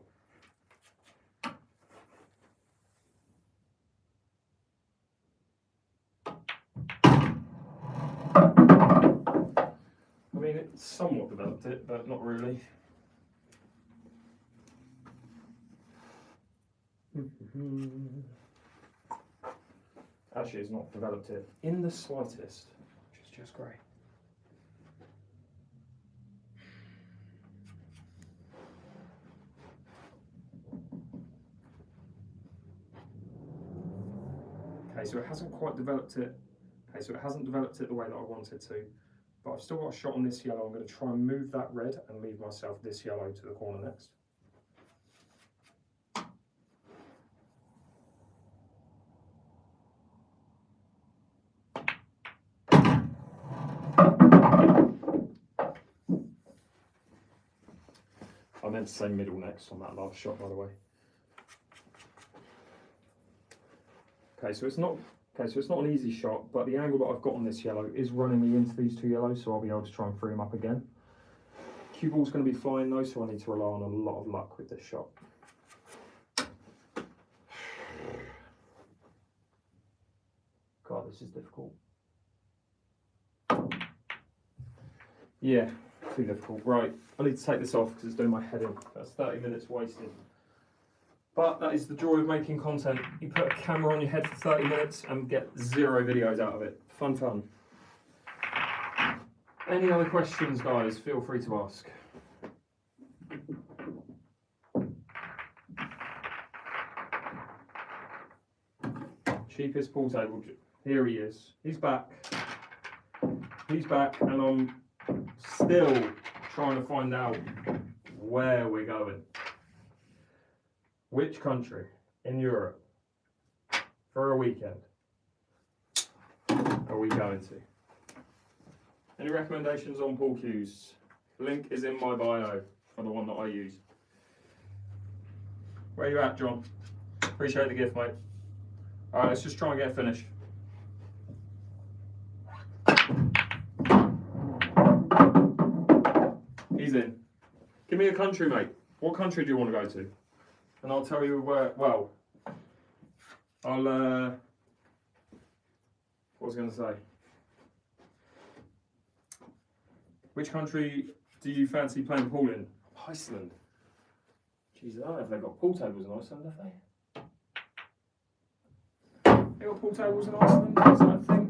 I mean, it somewhat developed it, but not really. Actually, it's not developed it in the slightest, which is just great. Okay, so it hasn't quite developed it. Okay, so it hasn't developed it the way that I wanted to, but I've still got a shot on this yellow. I'm going to try and move that red and leave myself this yellow to the corner next. I meant to say middle next on that last shot, by the way. Okay, so it's not an easy shot, but the angle that I've got on this yellow is running me into these two yellows, so I'll be able to try and free them up again. Cue ball's going to be flying though, so I need to rely on a lot of luck with this shot. God, this is difficult. Yeah, too difficult. Right, I need to take this off because it's doing my head in. That's 30 minutes wasted. But that is the joy of making content. You put a camera on your head for 30 minutes and get 0 videos out of it. Fun, fun. Any other questions, guys? Feel free to ask. Cheapest pool table. Here he is. He's back. He's back, and I'm still trying to find out where we're going. Which country in Europe for a weekend are we going to? Any recommendations on pool cues? Link is in my bio for the one that I use. Where you at, John? Appreciate the gift, mate. Alright, let's just try and get a finish. He's in. Give me a country, mate. What country do you want to go to? And I'll tell you where, well, what was I going to say? Which country do you fancy playing pool in? Iceland. Jesus, I don't know if they've got pool tables in Iceland, have they? They got pool tables in Iceland? Is that a thing?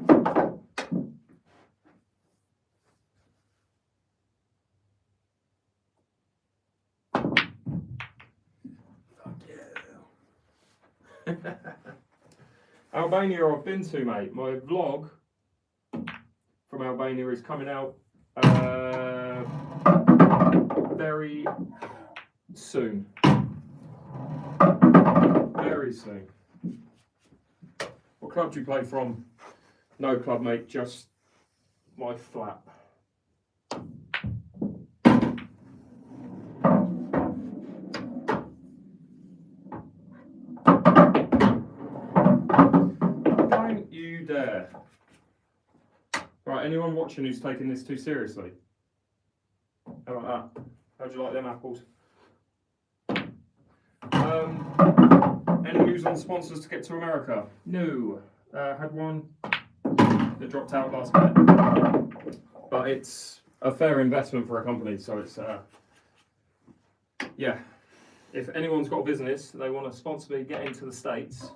Albania I've been to, mate. My vlog from Albania is coming out very soon. Very soon. What club do you play from? No club, mate, just my flat. Dare. Right, anyone watching who's taking this too seriously? How about that? How do you like them apples? Any news on sponsors to get to America? No. Had one that dropped out last minute. But it's a fair investment for a company, so it's, yeah. If anyone's got a business, they want to sponsor me, get into the States.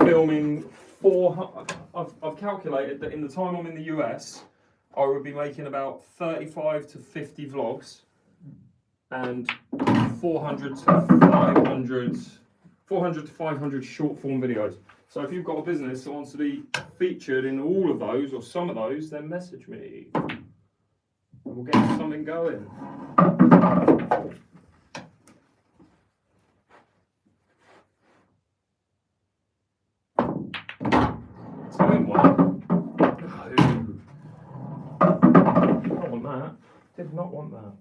Filming I've calculated that in the time I'm in the US, I would be making about 35 to 50 vlogs and 400 to 500 short form videos. So if you've got a business that wants to be featured in all of those or some of those, then message me and we'll get something going. Did not want that.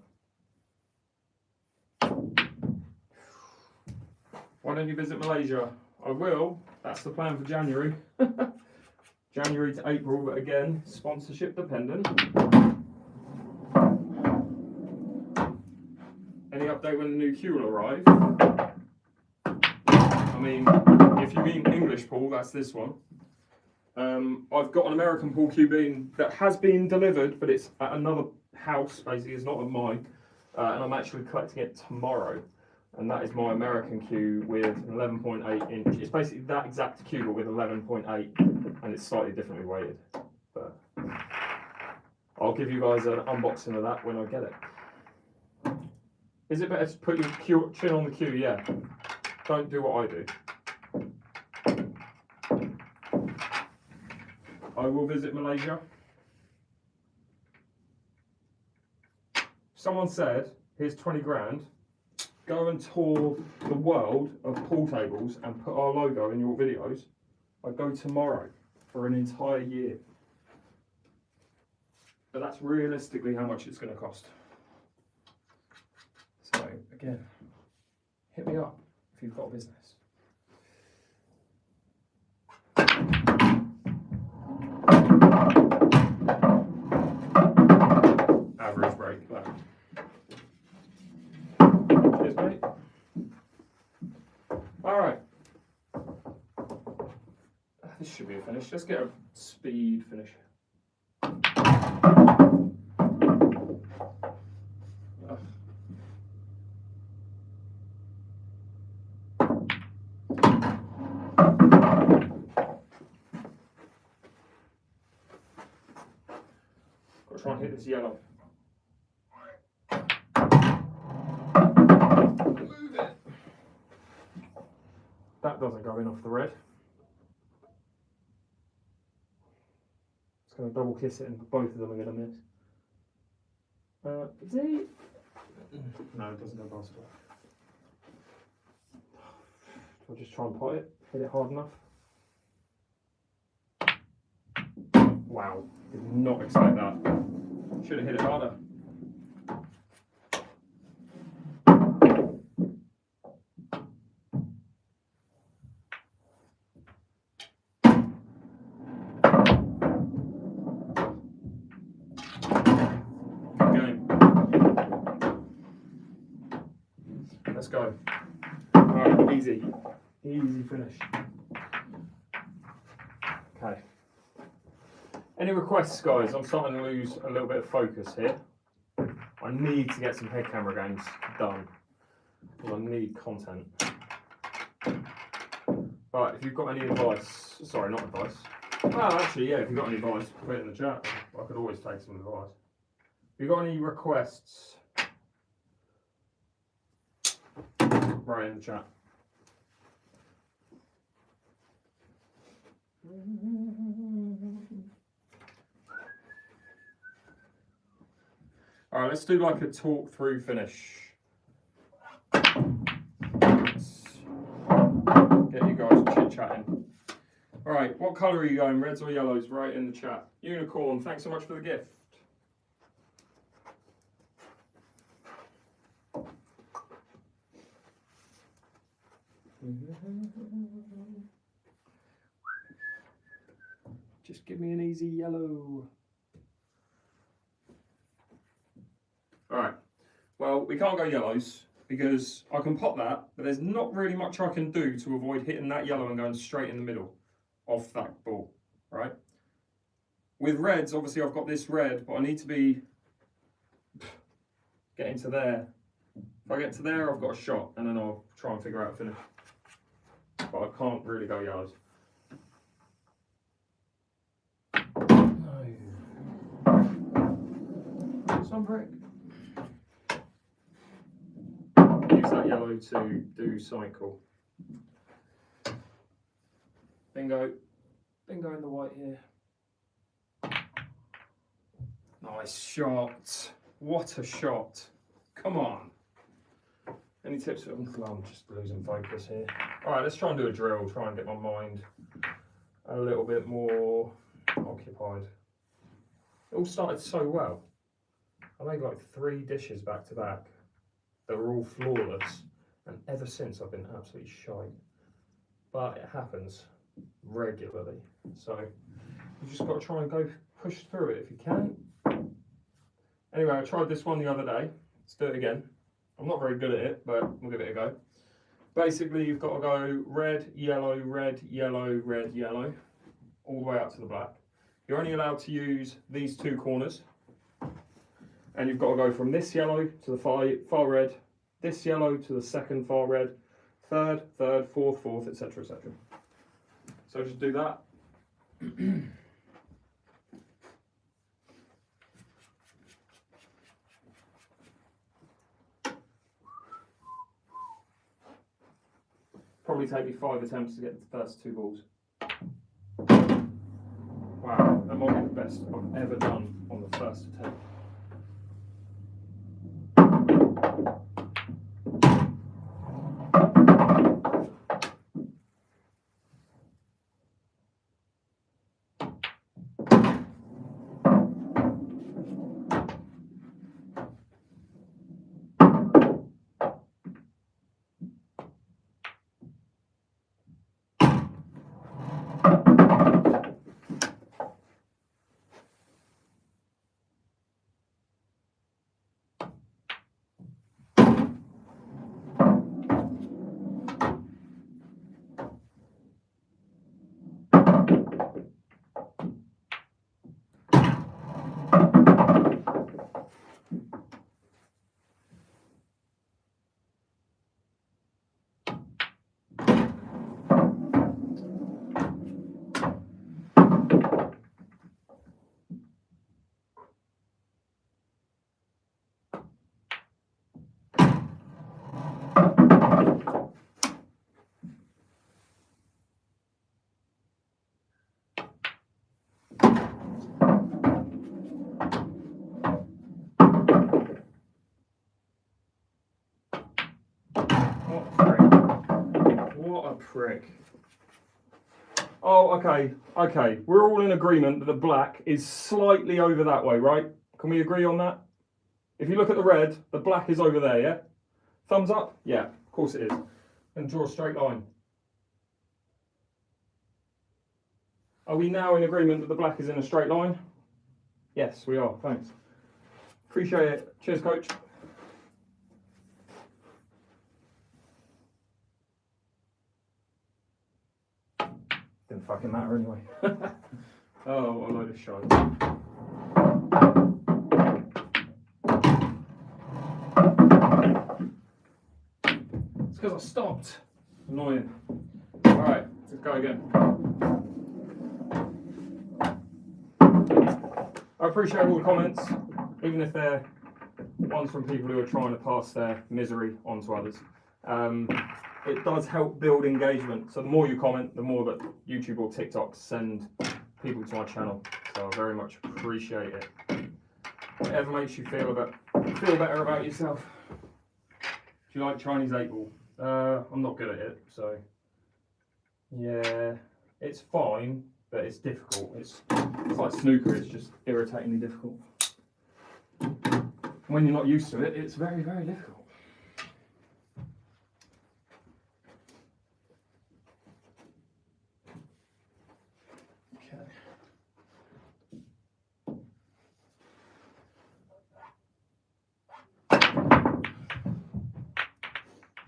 Why don't you visit Malaysia? I will. That's the plan for January. January to April, but again, sponsorship dependent. Any update when the new Q will arrive? I mean, if you mean English pool, that's this one. I've got an American pool cue that has been delivered, but it's at another house, basically. It's not at mine, and I'm actually collecting it tomorrow. And that is my American cue with an 11.8 inch. It's basically that exact cue, but with 11.8, and it's slightly differently weighted. But I'll give you guys an unboxing of that when I get it. Is it better to put your chin on the cue? Yeah. Don't do what I do. I will visit Malaysia. Someone said, here's 20 grand, go and tour the world of pool tables and put our logo in your videos. I go tomorrow for an entire year. But that's realistically how much it's going to cost. So, again, hit me up if you've got a business. Average break, but cheers, mate. Alright. This should be a finish. Let's get a speed finish. Got to try and hit this yellow. Move it. That doesn't go in off the red. It's going to double kiss it and both of them are going to miss. Is he? No, it doesn't go past it. I'll just try and pot it, hit it hard enough. Wow, did not expect that. Should have hit it harder. Let's go. Alright, easy finish. Okay. Any requests, guys? I'm starting to lose a little bit of focus here. I need to get some head camera games done. I need content. Right, if you've got any advice, sorry, not advice. Well, actually, yeah, if you've got any advice, put it in the chat. I could always take some advice. If you've got any requests, write in the chat. Alright, let's do like a talk through finish. Let's get you guys chit chatting. Alright, what colour are you going? Reds or yellows? Right in the chat. Unicorn, thanks so much for the gift. Just give me an easy yellow. Alright, well, we can't go yellows because I can pop that, but there's not really much I can do to avoid hitting that yellow and going straight in the middle off that ball, right? With reds, obviously I've got this red, but I need to be getting to there. If I get to there, I've got a shot, and then I'll try and figure out a finish. But I can't really go yellows. No. Some brick. Use that yellow to do cycle. Bingo. Bingo in the white here. Nice shot. What a shot. Come on. Any tips? I'm just losing focus here. Alright, let's try and do a drill, try and get my mind a little bit more occupied. It all started so well. I made like 3 dishes back to back that were all flawless, and ever since I've been absolutely shite. But it happens regularly, so you just got to try and go push through it if you can. Anyway, I tried this one the other day. Let's do it again. I'm not very good at it, but we'll give it a go. Basically, you've got to go red, yellow, red, yellow, red, yellow, all the way up to the black. You're only allowed to use these 2 corners, and you've got to go from this yellow to the far red, this yellow to the second far red, third, fourth, etc., etc. So just do that. Probably take me 5 attempts to get the first 2 balls. Wow, that might be the best I've ever done on the first attempt. What a prick. Oh, okay. We're all in agreement that the black is slightly over that way, right? Can we agree on that? If you look at the red, the black is over there, yeah? Thumbs up? Yeah, of course it is. And draw a straight line. Are we now in agreement that the black is in a straight line? Yes, we are. Thanks. Appreciate it. Cheers, coach. Didn't fucking matter anyway. Oh, what a load of shite. It's because I stopped. Annoying. Alright, let's go again. I appreciate all the comments, even if they're ones from people who are trying to pass their misery on to others. It does help build engagement. So the more you comment, the more that YouTube or TikTok send people to my channel. So I very much appreciate it. Whatever makes you feel better about yourself. Do you like Chinese 8-ball? I'm not good at it, so yeah, it's fine, but it's difficult. It's like snooker. It's just irritatingly difficult. When you're not used to it, it's very, very difficult.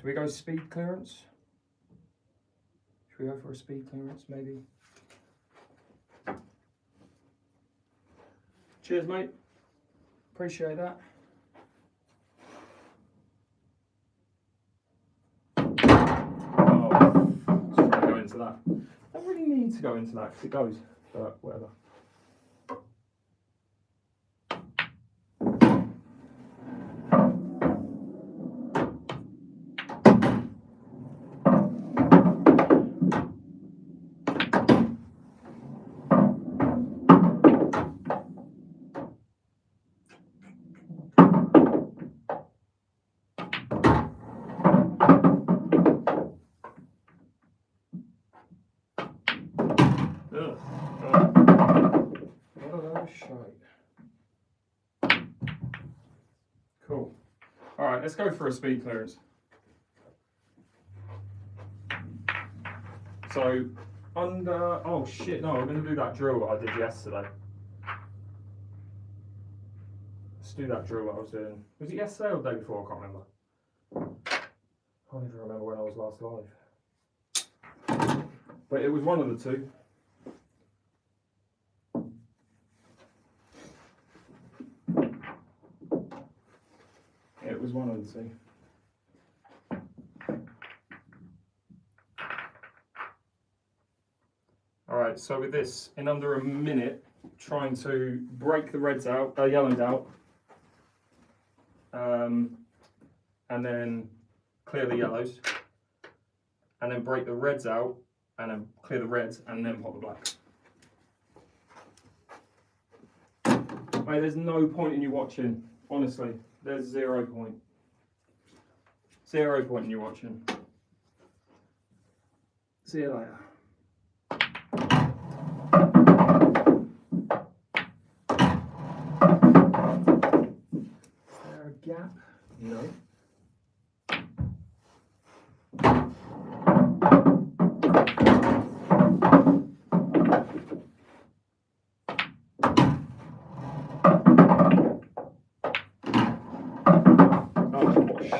we go speed clearance? Should we go for a speed clearance, maybe? Cheers, mate. Appreciate that. Oh, let's try to go into that. I don't really need to go into that because it goes, but whatever. Cool. All right, let's go for a speed clearance. So under, oh shit, no, I'm going to do that drill that I did yesterday. Let's do that drill that I was doing. Was it yesterday or the day before? I can't remember. I can't even remember when I was last live. But it was one of the two. It was one of the two. Alright, so with this, in under a minute, trying to break the reds out, yellows out, and then clear the yellows, and then break the reds out, and then clear the reds, and then pop the blacks. Mate, there's no point in you watching, honestly. There's 0 point. 0 point in you watching. See you later. Is there a gap? No.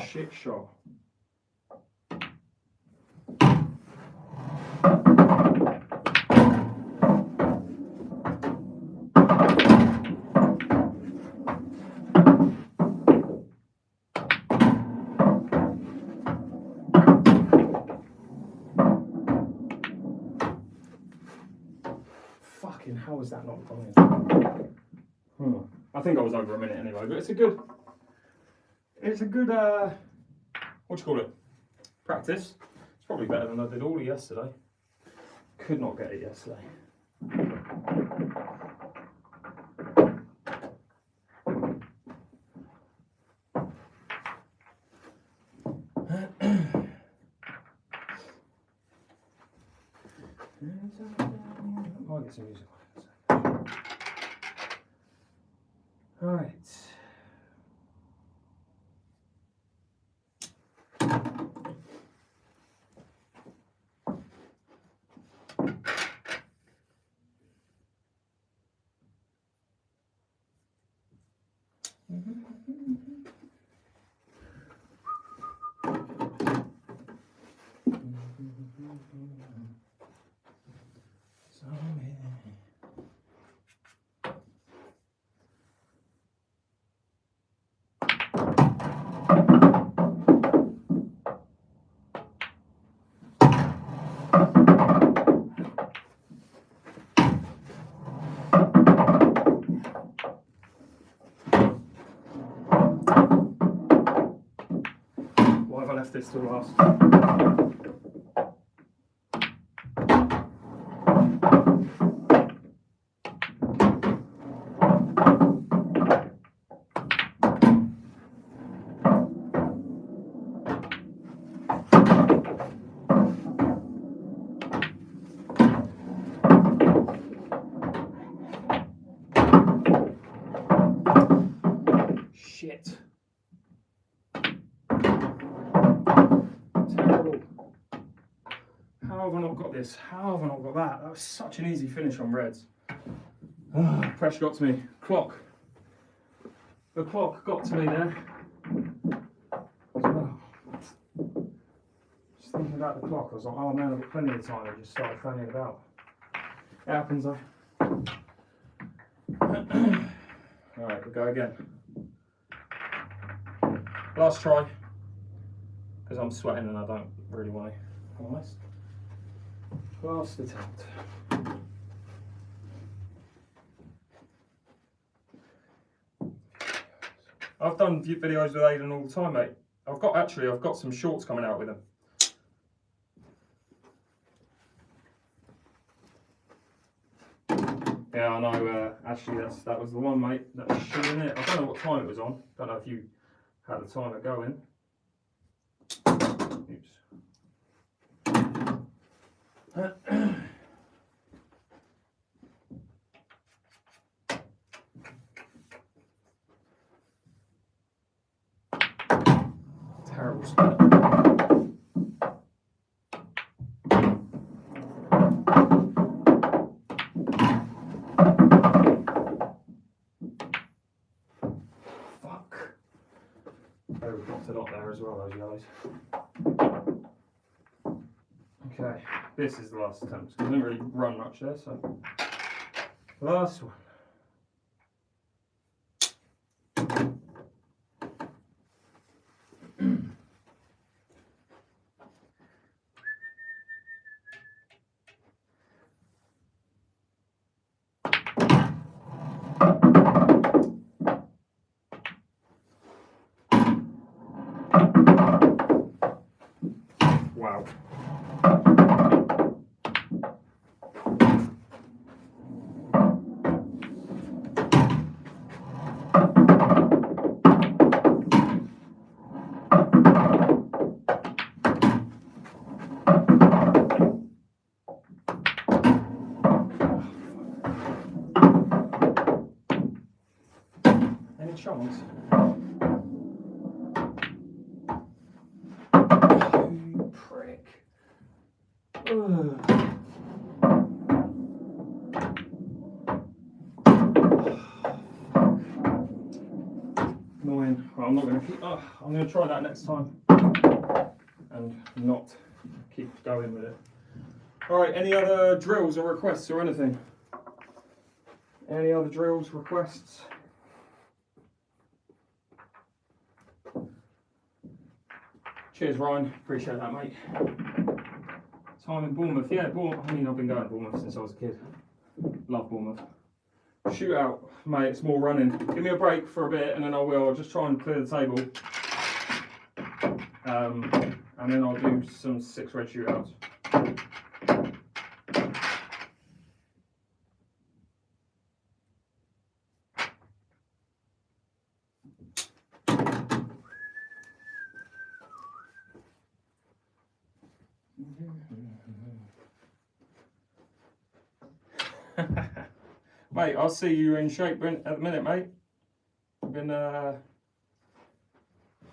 Shit shot. Fucking hell is that not going? I think I was over a minute anyway, but it's a good what do you call it? Practice. It's probably better than I did all of yesterday. Could not get it yesterday. I'll get some music on in a second. All right. Why have I left this to last? Shit. Terrible. How have I not got this? How have I not got that? That was such an easy finish on reds. Pressure got to me. Clock. The clock got to me there. about the clock. I was like, oh man, I've got plenty of time. I just started fanning about. It happens though. Alright, we'll go again. Last try, because I'm sweating and I don't really want to, if I'm honest. Last attempt. I've done videos with Aiden all the time, mate. I've got some shorts coming out with him. Yeah, I know. Actually, that was the one, mate. That was shooting it. I don't know what time it was on. Don't know if you had the timer going. Oops. Terrible split. We've dropped a lot there as well, those yellows. Okay, this is the last attempt. I didn't really run much there, so last one. Wow. Any chance? You prick. Annoying. Well, I'm not going to keep. I'm going to try that next time and not keep going with it. All right. Any other drills or requests or anything? Any other drills, requests? Cheers, Ryan. Appreciate that, mate. Time in Bournemouth. Yeah, Bournemouth. I mean, I've been going to Bournemouth since I was a kid. Love Bournemouth. Shootout, mate. It's more running. Give me a break for a bit, and then I will. I'll just try and clear the table, and then I'll do some 6 red shootouts. Mate, I'll see you in shape at the minute, mate. I've been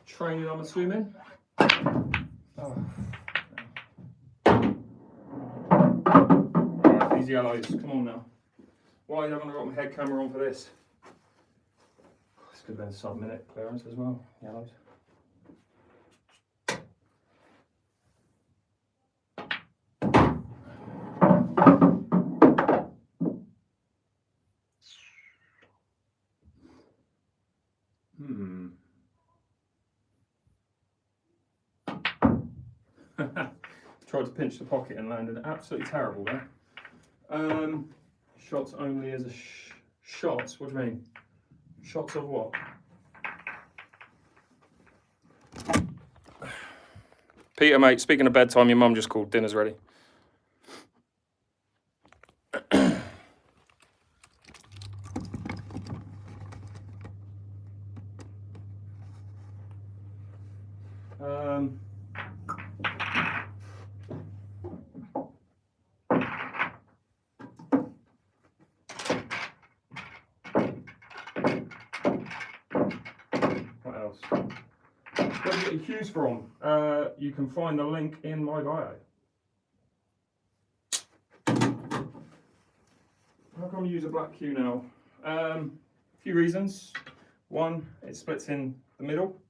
training, I'm assuming. Oh. Right, these yellows, come on now. Why haven't I got my head camera on for this? This could have been a sub-minute clearance as well, yellows. Tried to pinch the pocket and landed absolutely terrible there. Shots only as a shots. What do you mean? Shots of what? Peter, mate. Speaking of bedtime, your mum just called. Dinner's ready. What else? Where do you get your cues from? You can find the link in my bio. How come I use a black cue now? A few reasons. One, it splits in the middle.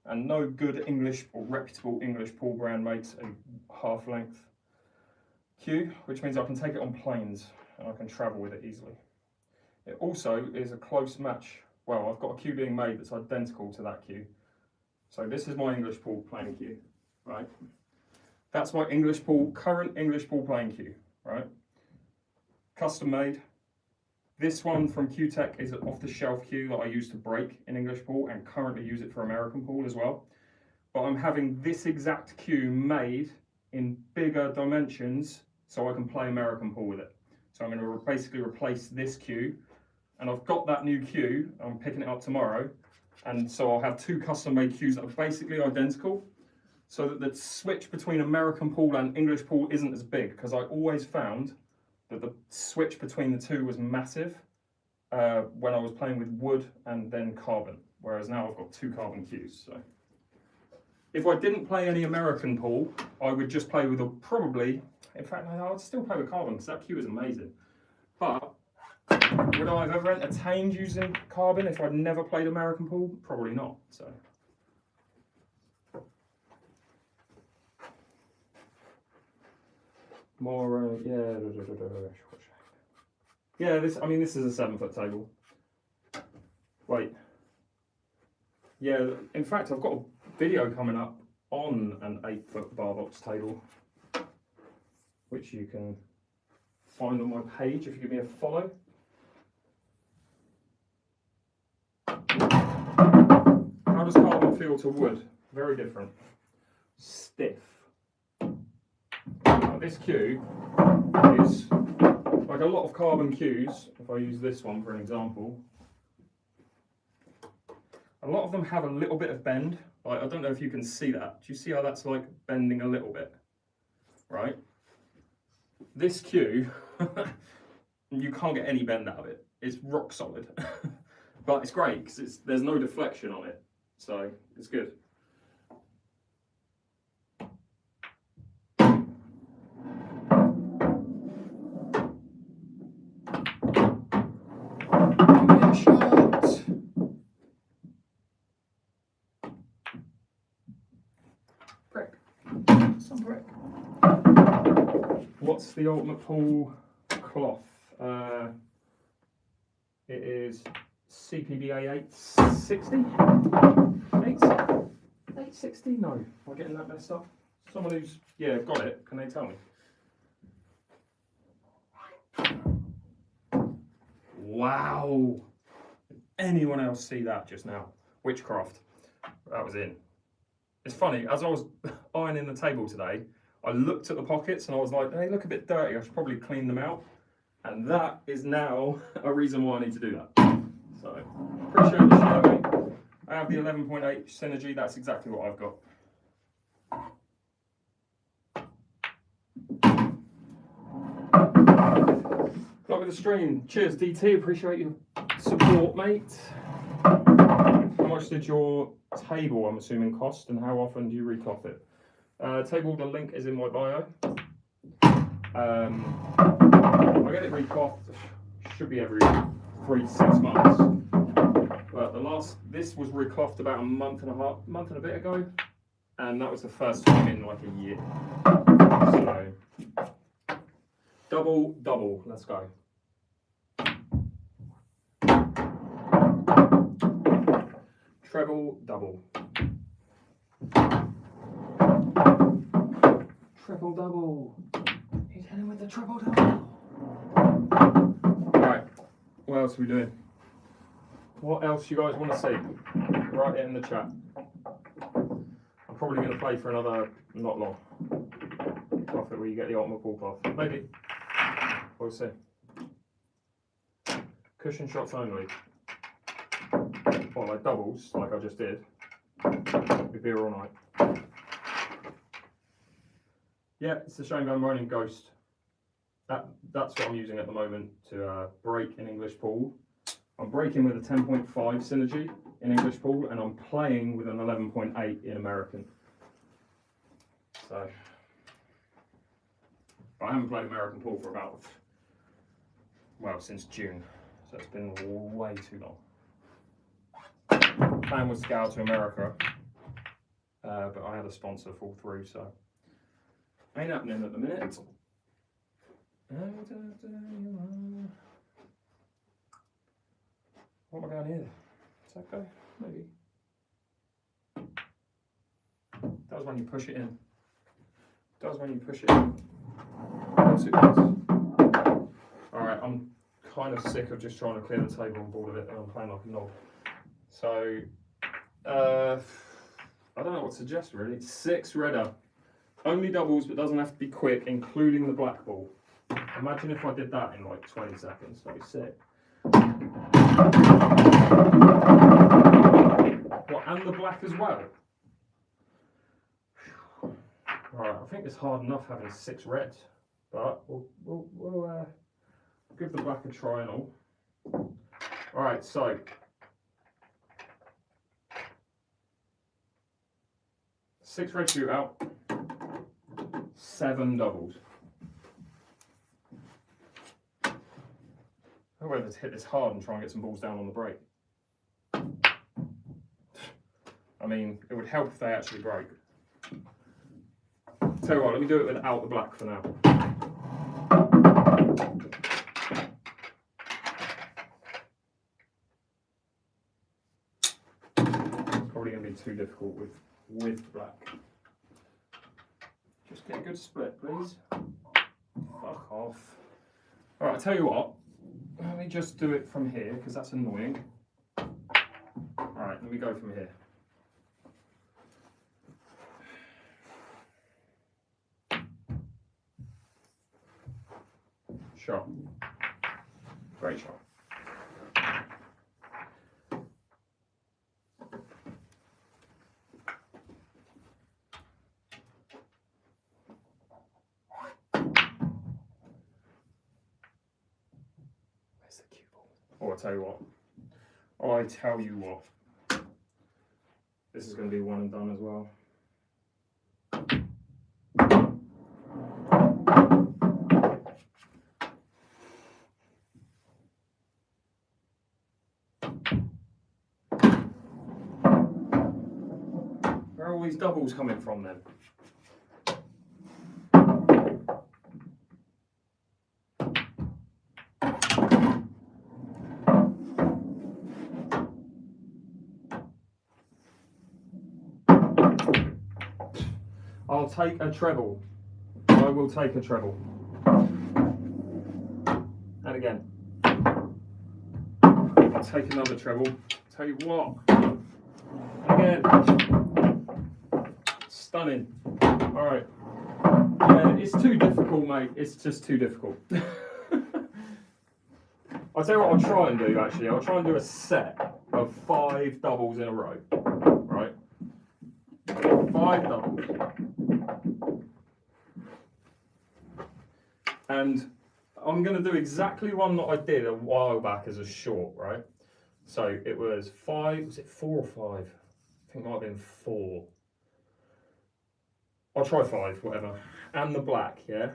and no good English or reputable English pool brand makes a half-length cue, which means I can take it on planes and I can travel with it easily. It also is a close match. Well, I've got a cue being made that's identical to that cue. So this is my English pool playing cue, right? That's my current English pool playing cue, right? Custom made. This one from Q-Tech is an off-the-shelf cue that I use to break in English pool and currently use it for American pool as well. But I'm having this exact cue made in bigger dimensions so I can play American pool with it. So I'm going to basically replace this cue, and I've got that new cue. I'm picking it up tomorrow, and so I'll have two custom-made cues that are basically identical, so that the switch between American pool and English pool isn't as big, because I always found that the switch between the two was massive when I was playing with wood and then carbon, whereas now I've got two carbon cues. So if I didn't play any American pool, I would just play with in fact, I would still play with carbon because that cue is amazing. But would I have ever entertained using carbon if I'd never played American pool? Probably not. So. More, yeah, this is a 7-foot table. Wait. Yeah, in fact, I've got a video coming up on an 8-foot bar box table, which you can find on my page if you give me a follow. How does carbon feel to wood? Very different. Stiff. This cue is like a lot of carbon cues. If I use this one for an example, a lot of them have a little bit of bend. Like, I don't know if you can see that. Do you see how that's like bending a little bit? Right? This cue, you can't get any bend out of it. It's rock solid. But it's great because there's no deflection on it. So it's good. What's the ultimate pool cloth? It is CPBA 860? 860? No, am I getting that messed up? Someone who's, got it, can they tell me? Wow! Did anyone else see that just now? Witchcraft. That was in. It's funny, as I was ironing the table today, I looked at the pockets and I was like, they look a bit dirty, I should probably clean them out. And that is now a reason why I need to do that. So, appreciate the share, mate. I have the 11.8 Synergy, that's exactly what I've got. Good luck with the stream. Cheers, DT, appreciate your support, mate. How much did your table, I'm assuming, cost, and how often do you recloth it? Table, the link is in my bio. I get it reclothed, should be every 3 to 6 months. But this was reclothed about a month and a bit ago, and that was the first time in like a year. So, double, let's go. Treble, double. Triple double. He's hitting with the triple double. Alright, what else are we doing? What else you guys want to see? Write it in the chat. I'm probably going to play for another, not long. Cloth where you get the ultimate pool cloth. Maybe. We'll see. Cushion shots only. Or like doubles, like I just did. We'll be here all night. Yeah, it's the 𝐬𝐿𝐵𝐿 running Ghost. That's what I'm using at the moment to break in English pool. I'm breaking with a 10.5 Synergy in English pool, and I'm playing with an 11.8 in American. So, I haven't played American pool for about, since June. So it's been way too long. Plan was to go out to America but I had a sponsor fall through, so ain't happening at the minute. What am I going here? Is that go? Maybe. That was when you push it in. Does when you push it in. Yes, it does. Alright, I'm kind of sick of just trying to clear the table and ball of it, and I'm playing like a knob. So, I don't know what to suggest really. 6 redder. Only doubles, but doesn't have to be quick, including the black ball. Imagine if I did that in like 20 seconds. That'd be sick. What, and the black as well? Alright, I think it's hard enough having 6 reds, but we'll give the black a try and all. Alright, so six red shootout, 7 doubles. I whether to hit this hard and try and get some balls down on the break. I mean, it would help if they actually break. Tell you what, let me do it without the black for now. It's probably going to be too difficult with black. Just get a good split, please. Fuck off. Alright, I'll tell you what. Let me just do it from here, because that's annoying. Alright, let me go from here. Shot. Great shot. Where's the cue ball? Oh, I tell you what. This is going to be one and done as well. Where are all these doubles coming from then? I'll take a treble. I will take a treble. And again. I'll take another treble. Tell you what. Again. Stunning. Alright. Yeah, it's too difficult, mate. It's just too difficult. I'll tell you what I'll try and do, actually. I'll try and do a set of 5 doubles in a row. Right? 5 doubles. And I'm going to do exactly one that I did a while back as a short, right? So it was 5, was it 4 or 5? I think it might have been 4. I'll try 5, whatever. And the black, yeah?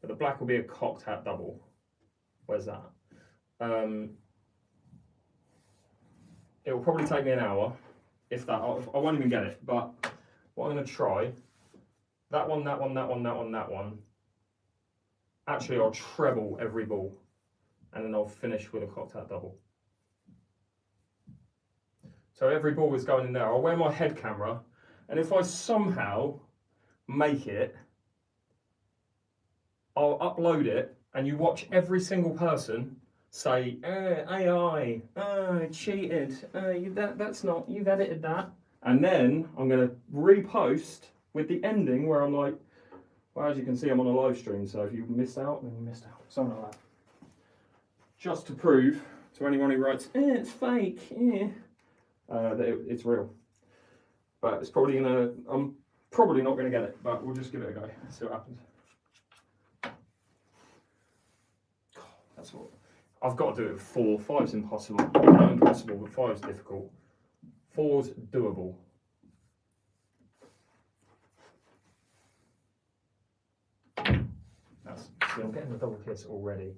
But the black will be a cocked hat double. Where's that? It will probably take me an hour, if that. I won't even get it. But what I'm going to try, that one, that one, that one, that one, that one. Actually, I'll treble every ball, and then I'll finish with a cocked hat double. So every ball is going in there. I'll wear my head camera, and if I somehow make it, I'll upload it, and you watch every single person say, AI, cheated, that's not, you've edited that. And then I'm going to repost with the ending where I'm like, well, as you can see, I'm on a live stream, so if you missed out, then you missed out. Something like that. Just to prove to anyone who writes, it's fake, that it's real. But it's probably I'm probably not gonna get it, but we'll just give it a go, see what happens. That's what, I've got to do it with 4. 5's impossible. Not impossible, but 5's difficult. 4's doable. See, I'm getting the double kiss already,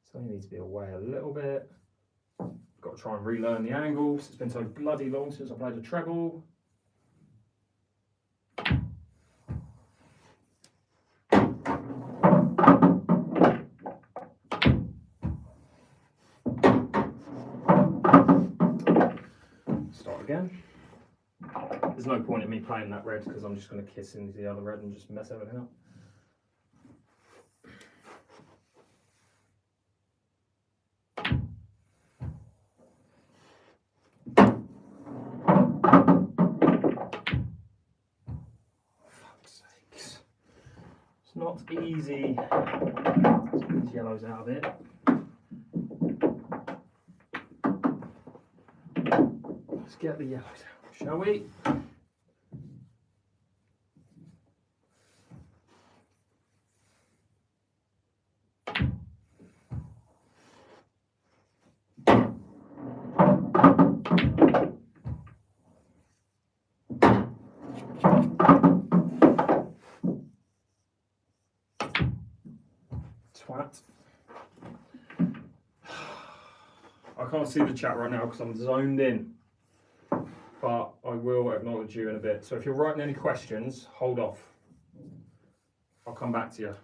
so I need to be away a little bit. Got to try and relearn the angles. It's been so bloody long since I played a treble. again. There's no point in me playing that red because I'm just going to kiss into the other red and just mess everything up. Fuck's sakes. It's not easy. Let's get these yellows out of it. Let's get the yellows out, shall we? Twat. I can't see the chat right now because I'm zoned in, but I will acknowledge you in a bit. So if you're writing any questions, hold off. I'll come back to you.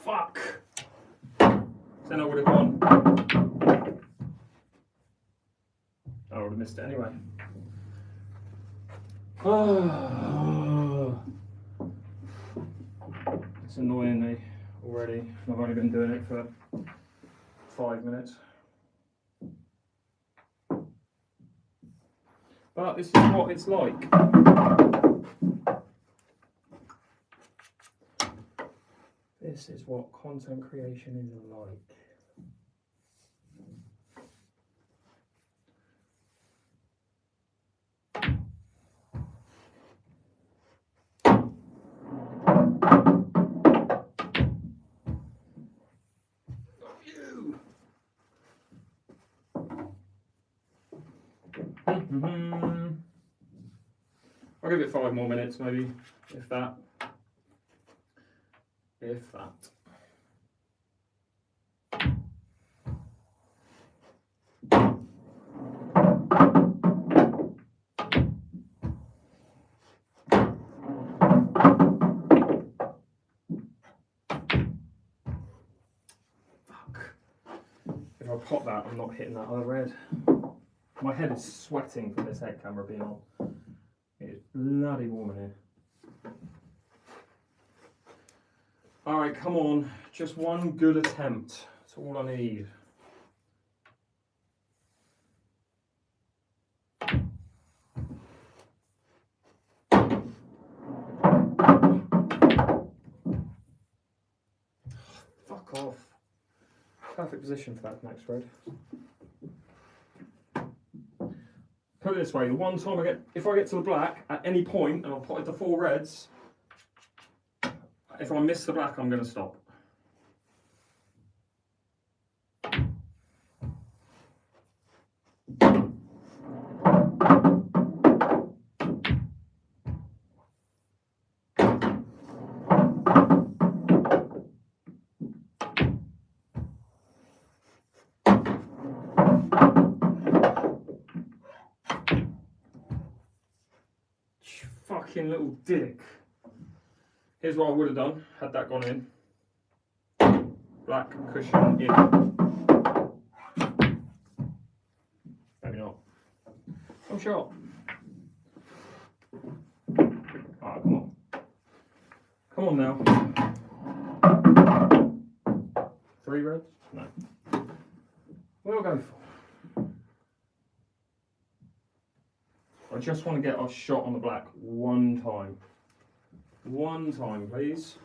Fuck! Then I would have gone. I would have missed it anyway. It's annoying me already. I've only been doing it for 5 minutes. But this is what it's like. This is what content creation is like. I'll give it 5 more minutes, maybe, if that. If that. Fuck. If I pop that, I'm not hitting that other red. My head is sweating from this head camera being on. It is bloody warm in here. Alright, come on. Just one good attempt. That's all I need. Fuck off. Perfect position for that next red. Put it this way, the one time if I get to the black at any point and I've potted the 4 reds, if I miss the black, I'm going to stop. Fucking little dick. Here's what I would have done had that gone in. Black cushion in. Maybe not. I'm sure. Alright, come on. Come on now. 3 reds? No. We'll go for. I just want to get a shot on the black one time. One time, please.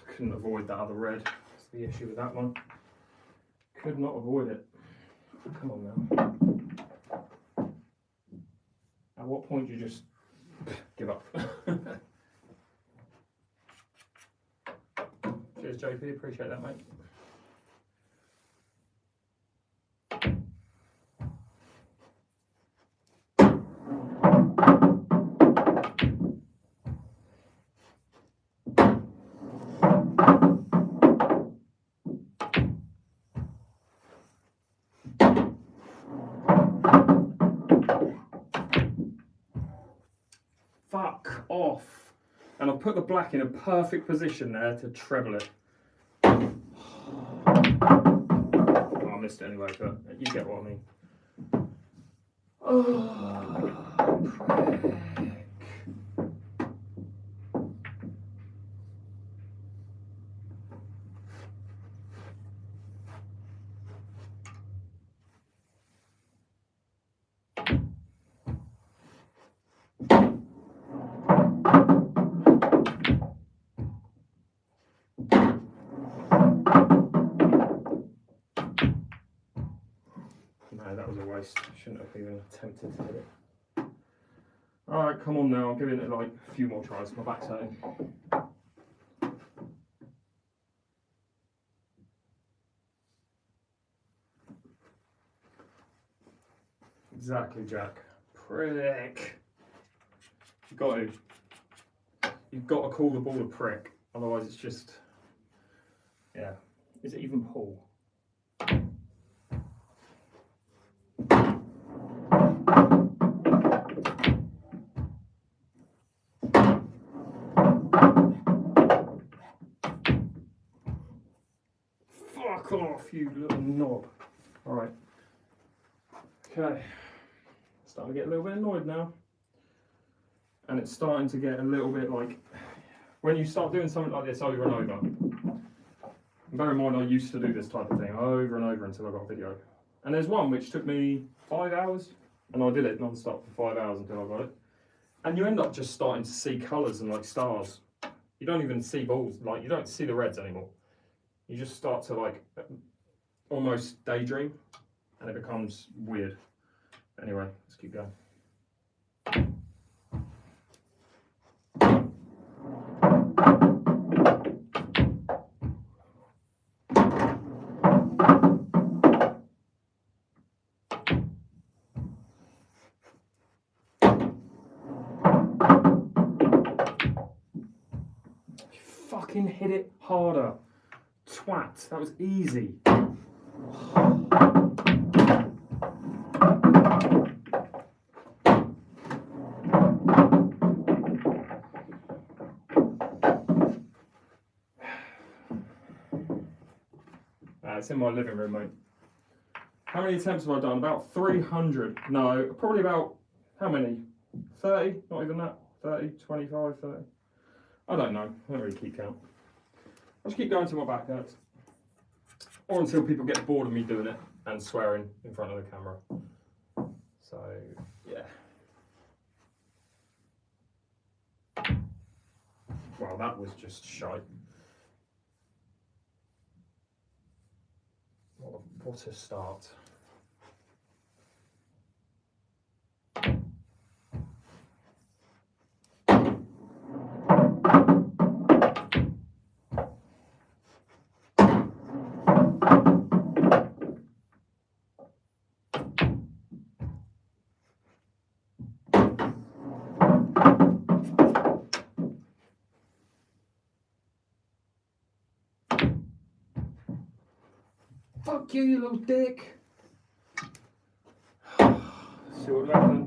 Fucking avoid that other red. That's the issue with that one. Could not avoid it. Come on now. At what point do you just give up? Cheers, JP. Appreciate that, mate. Fuck off. And I've put the black in a perfect position there to treble it. Oh, I missed it anyway, but you get what I mean. Oh, prick. No, that was a waste. Shouldn't have even attempted to hit it. Alright, come on now. I'm giving it like a few more tries. My back's hurting. Exactly, Jack. Prick. You've got to call the ball a prick. Otherwise it's just, yeah. Is it even pull? Fuck off, you little knob. Alright. Okay. Starting to get a little bit annoyed now. And it's starting to get a little bit like, when you start doing something like this over and over, bear in mind I used to do this type of thing over and over until I got a video. And there's one which took me 5 hours, and I did it non-stop for 5 hours until I got it. And you end up just starting to see colours and like stars. You don't even see balls, like you don't see the reds anymore. You just start to like almost daydream, and it becomes weird. Anyway, let's keep going. Fucking hit it harder. Twat, that was easy. It's in my living room, mate. How many attempts have I done? About 300. No, probably about, how many? 30? Not even that. 30, 25, 30. I don't know. I don't really keep count. I'll just keep going till my back hurts. Or until people get bored of me doing it and swearing in front of the camera. So, yeah. Well, that was just shite. What a start. Fuck you, you little dick. See what happened.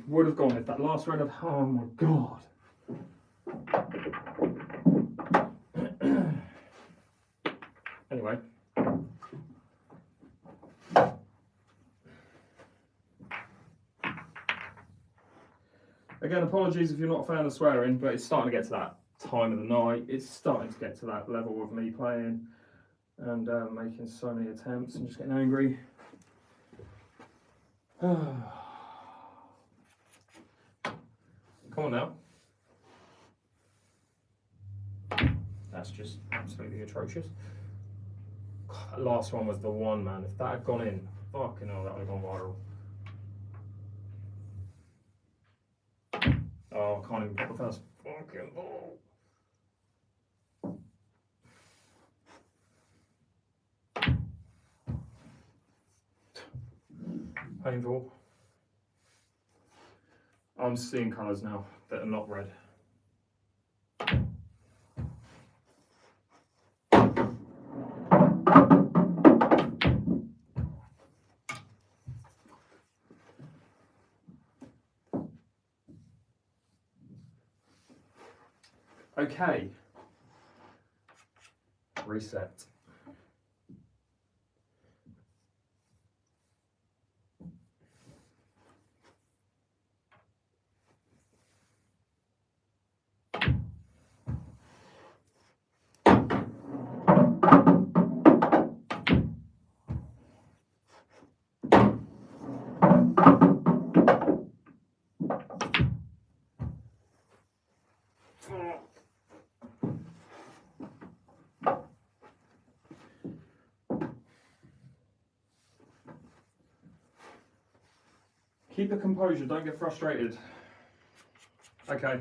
Would have gone if that last round of, oh my god. Anyway. Again, apologies if you're not a fan of swearing, but it's starting to get to that time of the night. It's starting to get to that level of me playing and making so many attempts and just getting angry. Come on now. That's just absolutely atrocious. God, that last one was the one, man. If that had gone in, fucking hell, that would have gone viral. Oh, I can't even put the first fucking ball. Painful. I'm seeing colours now that are not red. Okay. Reset. Keep your composure, don't get frustrated. Okay.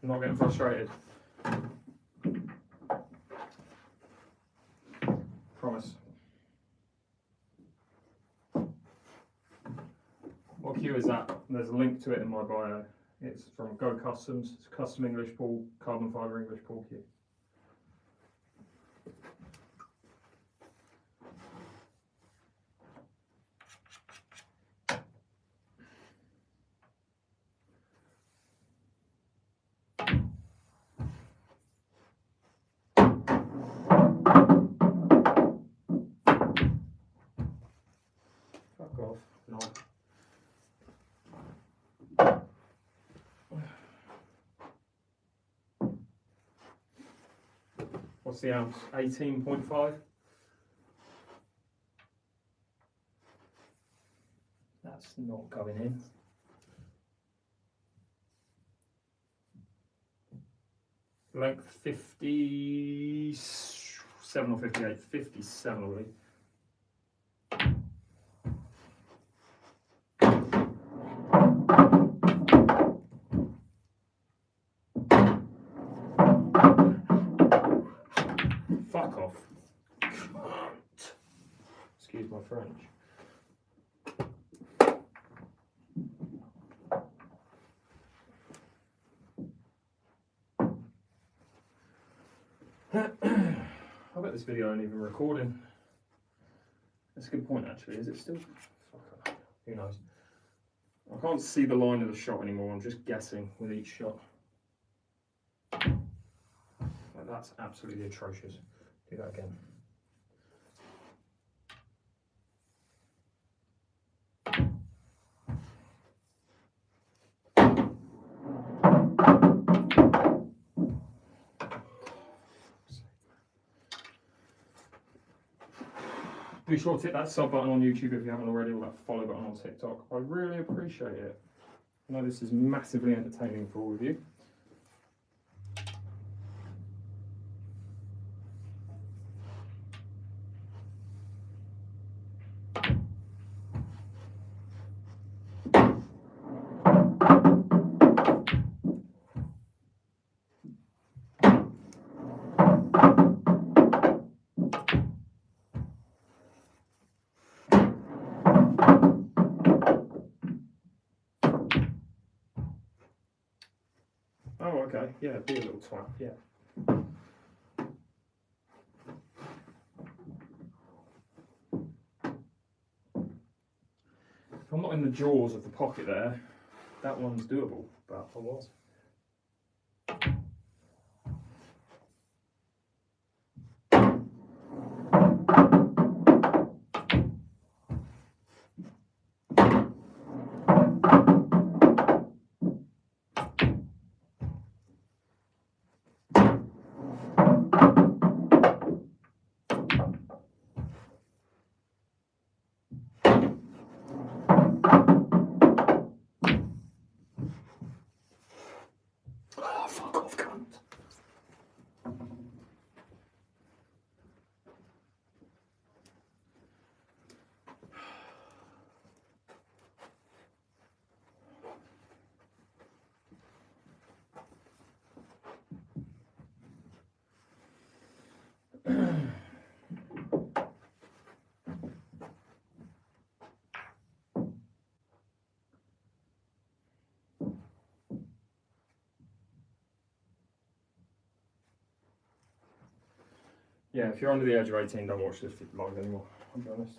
Not getting frustrated. Promise. What cue is that? There's a link to it in my bio. It's from Go Customs. It's a custom English ball, carbon fibre English ball cue. Fuck off. No. What's the ounce? 18.5. That's not going in. Length 57 or 58. 57 already. Fuck off. Excuse my French. I bet this video ain't even recording. That's a good point actually. Is it still? Fuck, who knows? I can't see the line of the shot anymore. I'm just guessing with each shot. That's absolutely atrocious. Do that again. Be sure to hit that sub button on YouTube if you haven't already, or that follow button on TikTok. I really appreciate it. I know this is massively entertaining for all of you. Oh, okay. Yeah, be a little twat. Yeah. If I'm not in the jaws of the pocket there, that one's doable, but I was. Yeah, if you're under the age of 18, don't watch this live anymore, I'll be honest.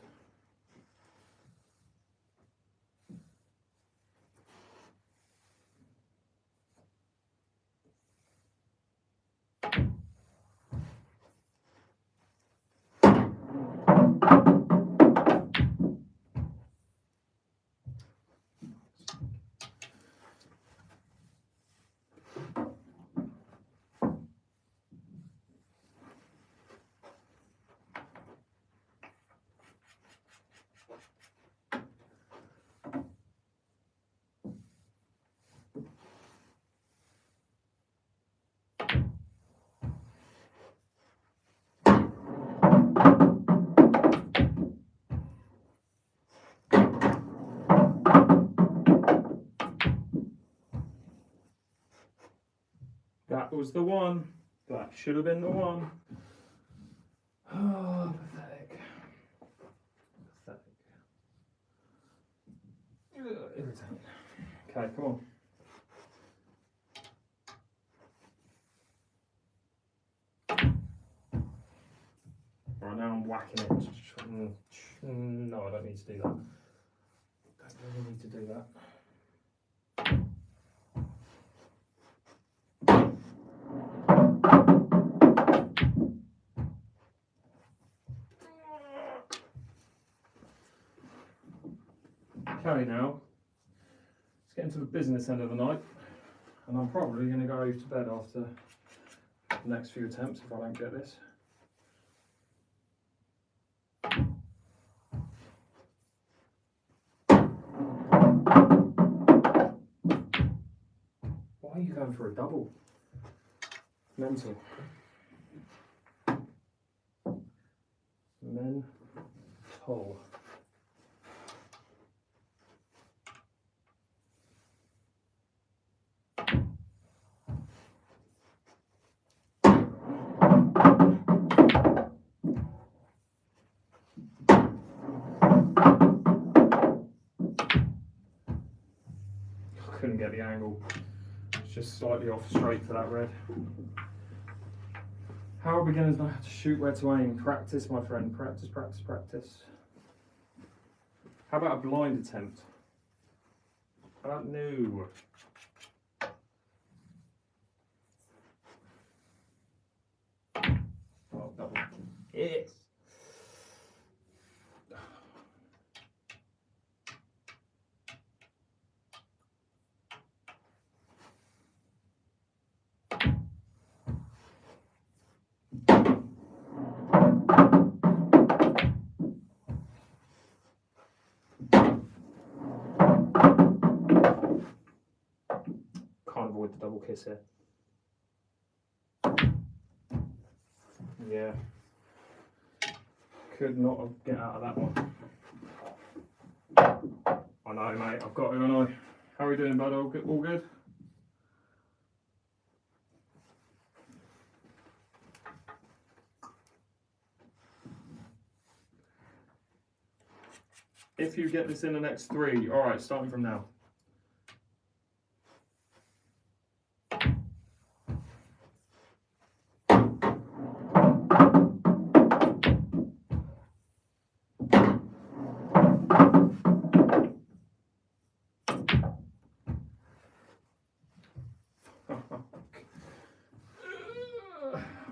That was the one. That should have been the one. Oh, pathetic. Pathetic. Irritating. Okay, come on. Right, now I'm whacking it. No, I don't need to do that. Don't really need to do that. Okay, now let's get into the business end of the night, and I'm probably going to go to bed after the next few attempts if I don't get this. Why are you going for a double? Mental. Mental. Couldn't get the angle. It's just slightly off straight for that red. How are beginners know how to shoot, where to aim? Practice, my friend. Practice, practice, practice. How about a blind attempt? How about no? Oh, double. Yes. Can't avoid the double kiss here. Yeah. Could not get out of that one. I know, mate. I've got it, haven't I? How are we doing, bud? All good? All good? If you get this in the next 3, all right, starting from now.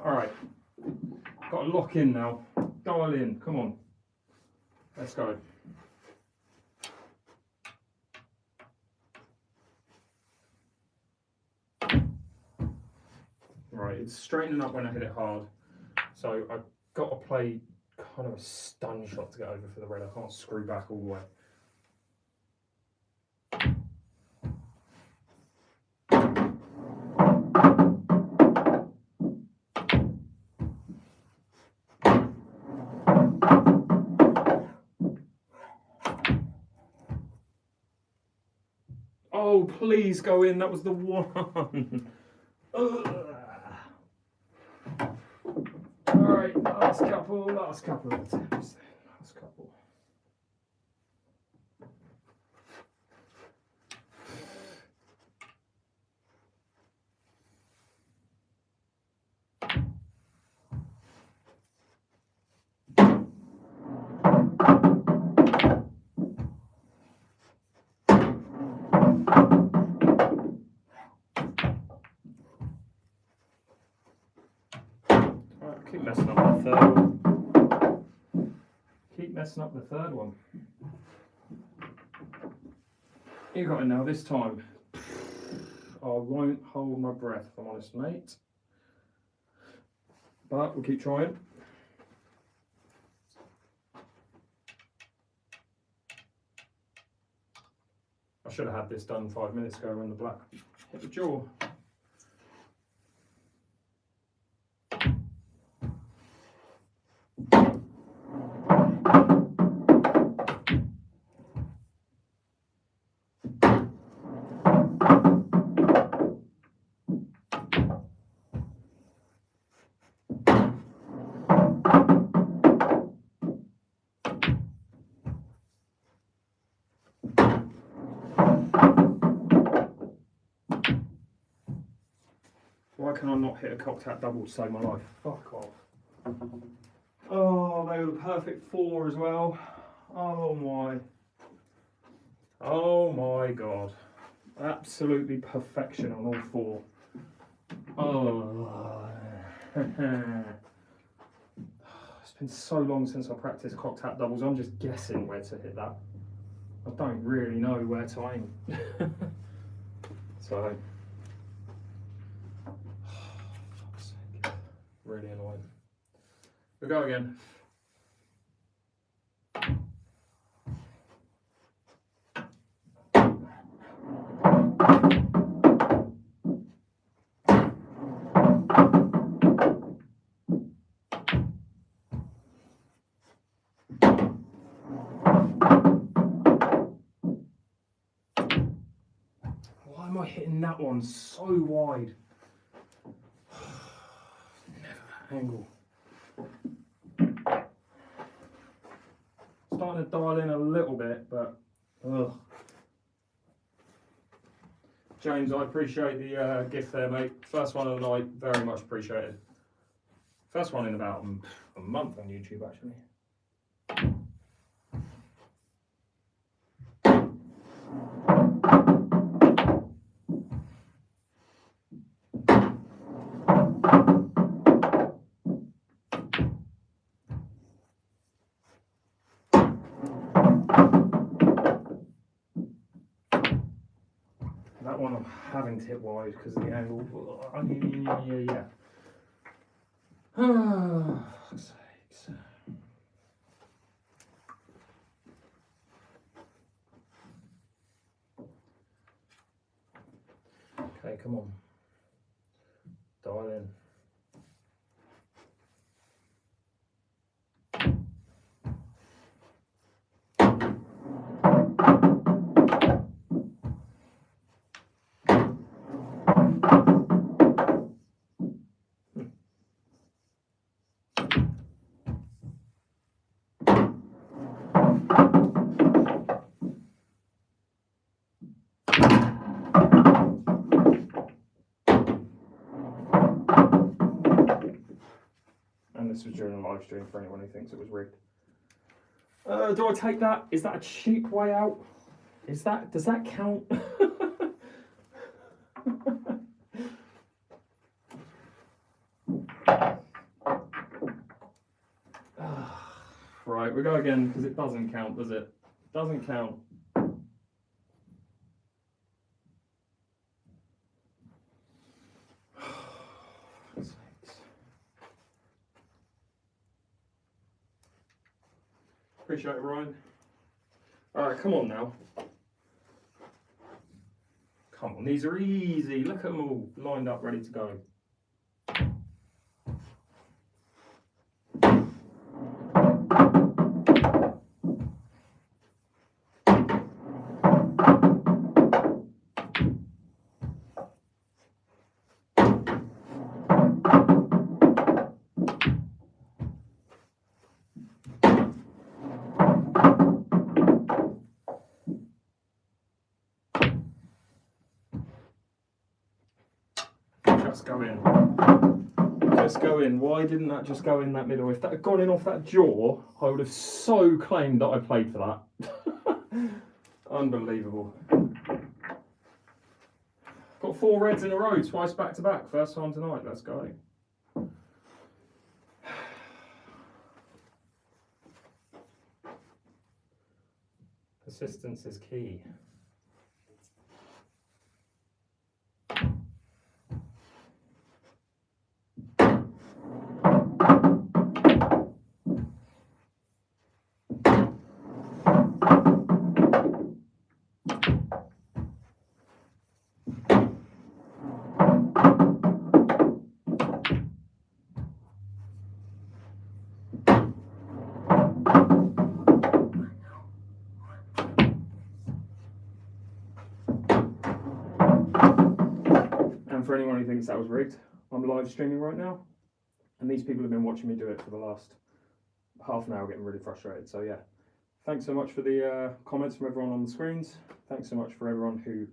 All right, got to lock in now. Dial in, come on. Let's go. Right, it's straightening up when I hit it hard. So I've got to play kind of a stun shot to get over for the red. I can't screw back all the way. Oh, please go in. That was the one. Alright, last couple of attempts. Last couple. messing up the third one. You got it now this time. I won't hold my breath, if I'm honest, mate. But we'll keep trying. I should have had this done 5 minutes ago when the black hit the jaw. Why can I not hit a cocked hat double to save my life? Fuck off. Oh, they were the perfect 4 as well. Oh my. Oh my god. Absolutely perfection on all 4. Oh. It's been so long since I practiced cocked hat doubles, I'm just guessing where to hit that. I don't really know where to aim. So. Really annoying. We go again. Why am I hitting that one so wide? Angle. Starting to dial in a little bit, but ugh. James, I appreciate the gift there, mate. First one of the night, very much appreciated. First one in about a month on YouTube, actually. That one I'm having to hit wide because of the angle. Yeah. Oh, fuck's sakes. Okay, come on. Dial in. This was during a live stream for anyone who thinks it was rigged. Do I take that? Is that a cheap way out? Does that count? Right, we go again because it doesn't count, does it? Doesn't count. Appreciate it, Ryan. Alright, come on now. Come on, these are easy. Look at them all lined up, ready to go. Just go in. Just go in. Why didn't that just go in that middle? If that had gone in off that jaw, I would have so claimed that I played for that. Unbelievable. Got 4 reds in a row, twice back to back. First time tonight. Let's go. Persistence is key. And for anyone who thinks that was rigged, I'm live streaming right now, and these people have been watching me do it for the last half an hour, getting really frustrated. So yeah, thanks so much for the comments from everyone on the screens. Thanks so much for everyone who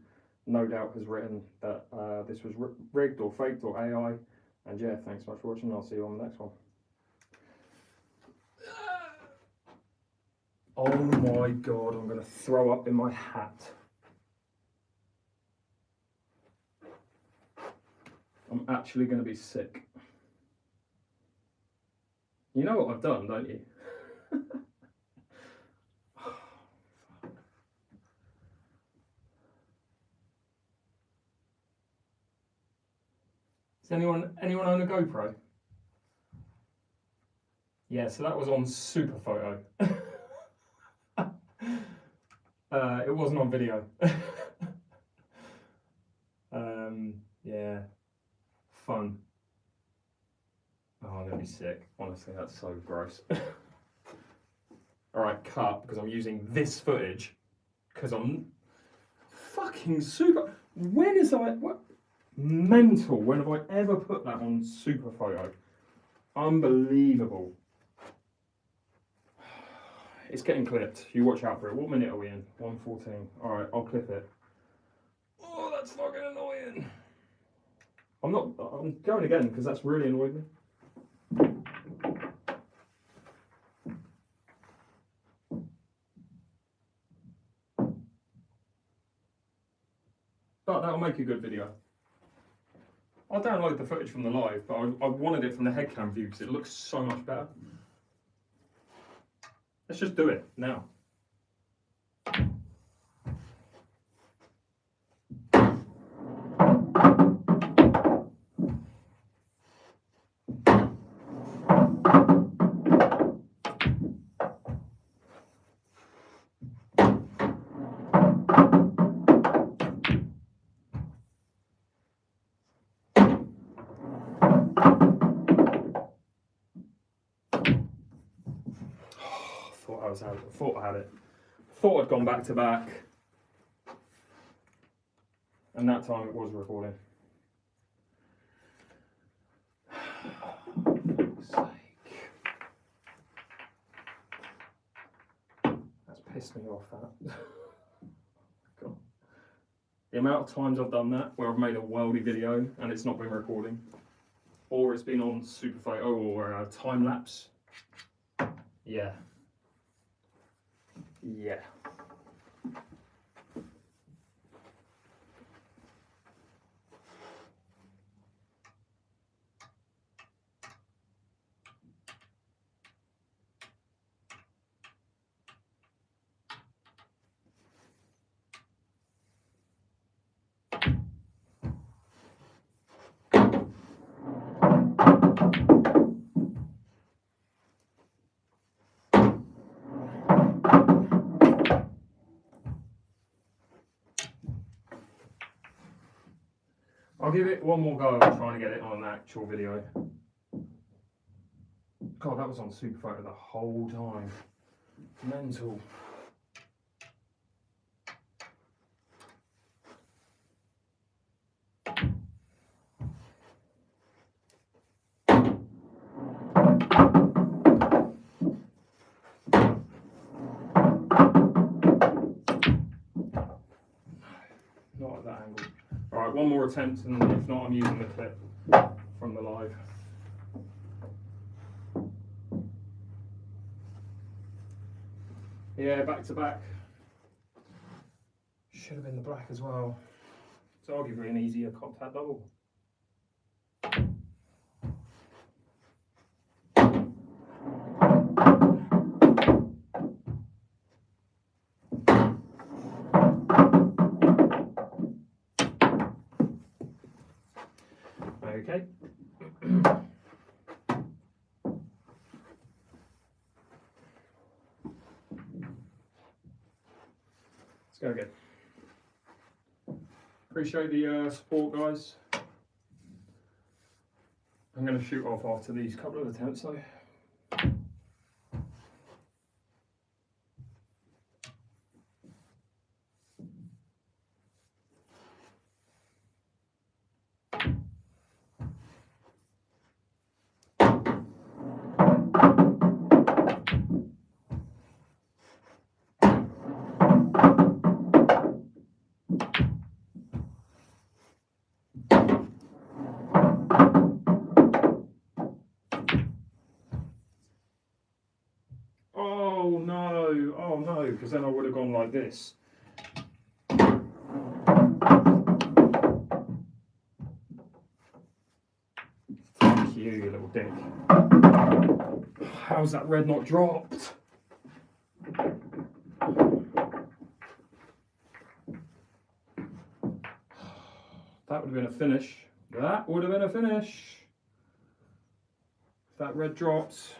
no doubt has written that this was rigged or faked or AI. And yeah, thanks so much for watching, and I'll see you on the next one. Oh my God, I'm going to throw up in my hat. I'm actually going to be sick. You know what I've done, don't you? Does anyone own a GoPro? Yeah, so that was on Super Photo. It wasn't on video. Yeah, fun. Oh, I'm gonna be sick. Honestly, that's so gross. All right, cut, because I'm using this footage because I'm fucking super. When is I what? Mental. When have I ever put that on Super Photo? Unbelievable. It's getting clipped. You watch out for it. What minute are we in? 1:14. All right, I'll clip it. Oh, that's fucking annoying. I'm going again because that's really annoyed me. But that'll make a good video. I'll download the footage from the live, but I wanted it from the headcam view because it looks so much better. Let's just do it now. Thought I had it. Thought I'd gone back to back. And that time it was recording. For fuck's sake. That's pissed me off, that. God. The amount of times I've done that, where I've made a worldy video and it's not been recording. Or it's been on Super Photo or time lapse. Yeah. Yeah. I'll give it one more go at trying to get it on an actual video. God, that was on Super Photo the whole time. Mental. Not at that angle. Alright, one more attempt, and if not, I'm using the clip from the live. Yeah, back to back. Should have been the black as well. It's arguably an easier contact double. Okay. Let's go again. Appreciate the support, guys. I'm going to shoot off after these couple of attempts though. Oh no, because then I would have gone like this. Fuck you, you little dick. How's that red not dropped? That would have been a finish. That would have been a finish. If that red drops.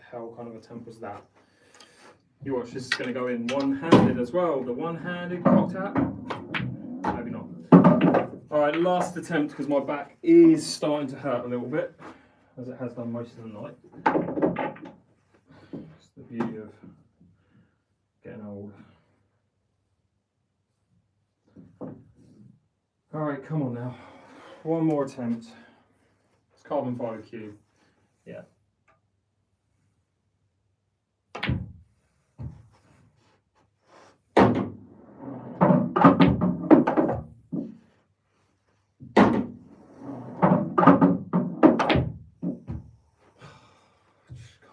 Hell kind of attempt was that? You watch, this is going to go in one-handed as well. The one-handed cocked hat. Maybe not. Alright, last attempt because my back is starting to hurt a little bit, as it has done most of the night. It's the beauty of getting old. Alright, come on now. One more attempt. It's 𝐬𝐵&Q. Yeah.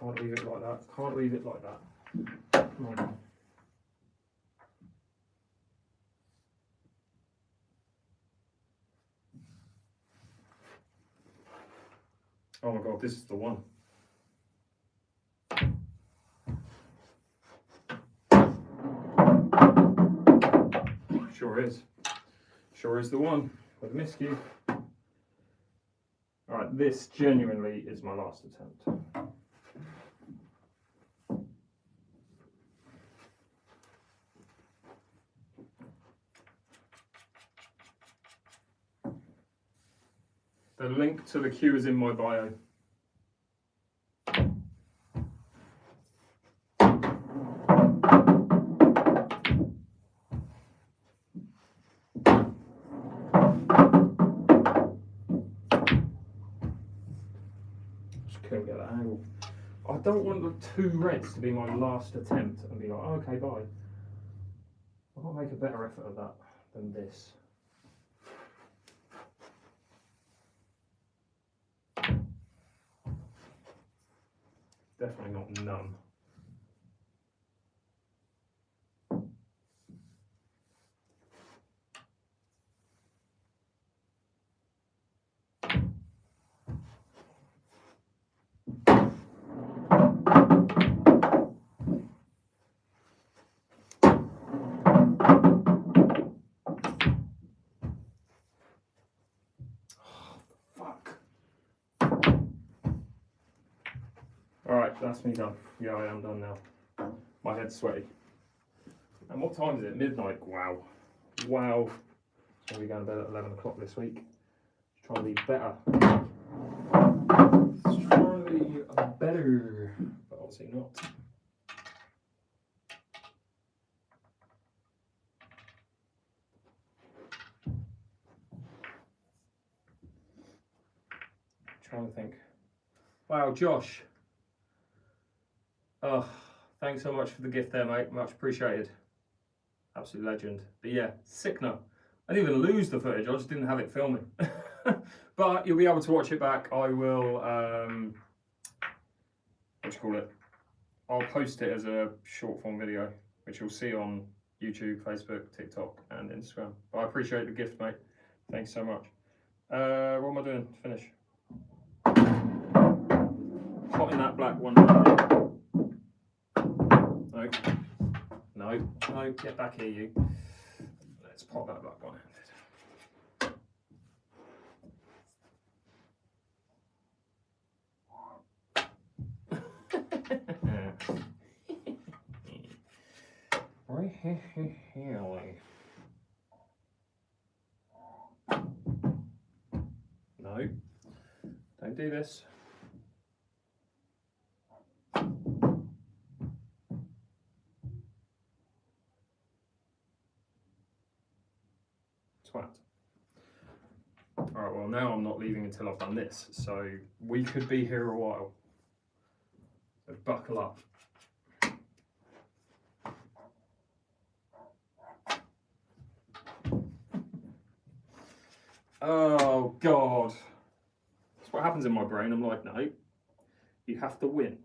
Can't leave it like that. Can't leave it like that. Come on. Oh my god, this is the one. Sure is. Sure is the one with a miscue. Alright, this genuinely is my last attempt. The link to the cue is in my bio. Just couldn't get that angle. I don't want the 2 reds to be my last attempt and be like, oh, okay, bye. I've got to make a better effort of that than this. Definitely not none. Alright, that's me done. Yeah, I am done now. My head's sweaty. And what time is it? Midnight? Wow. Wow. I'll be going to bed at 11 o'clock this week. Just trying to be better. Just trying to be better. But obviously not. Trying to think. Wow, Josh. Oh, thanks so much for the gift there, mate. Much appreciated. Absolute legend. But yeah, 𝐿𝐶𝐭. I didn't even lose the footage, I just didn't have it filming. But you'll be able to watch it back. I will, what do you call it? I'll post it as a short form video, which you'll see on YouTube, Facebook, TikTok, and Instagram. But I appreciate the gift, mate. Thanks so much. What am I doing to finish? Potting that black one. No, get back here, you. Let's pop that black one. No, don't do this. Twat. Alright, well now I'm not leaving until I've done this, so we could be here a while. So buckle up. Oh God. That's what happens in my brain. I'm like, no, you have to win.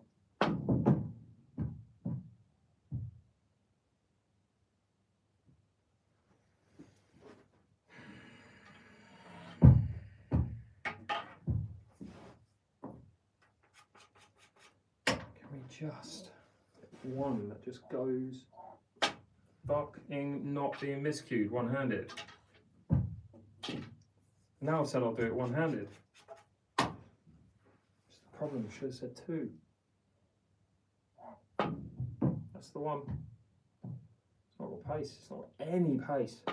Just one that just goes fucking not being miscued one-handed. Now I said I'll do it one-handed. That's the problem, I should have said two. That's the one. It's not got pace, it's not any pace.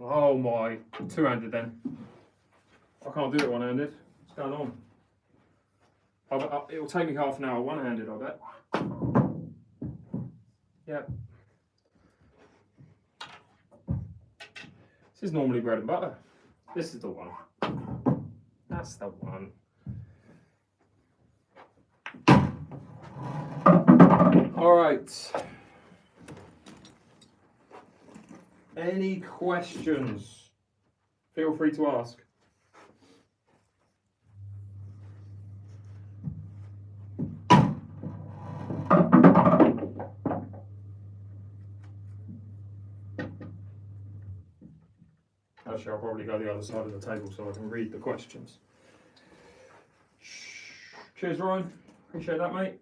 Oh my, two-handed then. I can't do it one-handed. What's going on? It'll take me half an hour one-handed, I bet. Yep. This is normally bread and butter. This is the one. That's the one. All right. Any questions? Feel free to ask. Actually, I'll probably go the other side of the table so I can read the questions. Cheers, Ryan. Appreciate that, mate.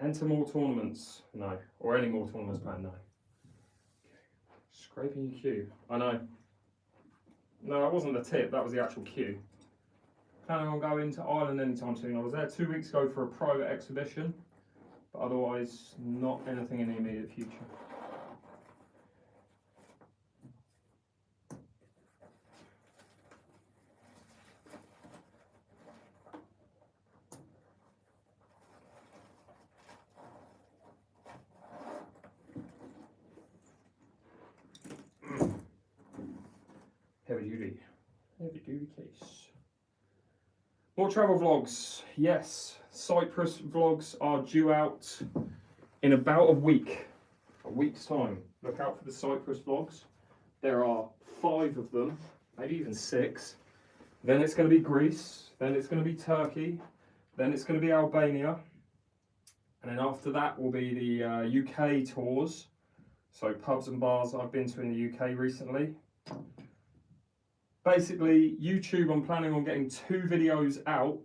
Enter more tournaments? No. Or any more tournaments planned? No. Scraping your queue. I know. No, that wasn't the tip, that was the actual queue. Planning on going to Ireland anytime soon. I was there 2 weeks ago for a private exhibition, but otherwise not anything in the immediate future. Heavy duty case. More travel vlogs. Yes, Cyprus vlogs are due out in about a week's time. Look out for the Cyprus vlogs. There are 5 of them, maybe even 6. Then it's going to be Greece, then it's going to be Turkey, then it's going to be Albania, and then after that will be the UK tours. So pubs and bars I've been to in the UK recently. Basically, YouTube, I'm planning on getting 2 videos out.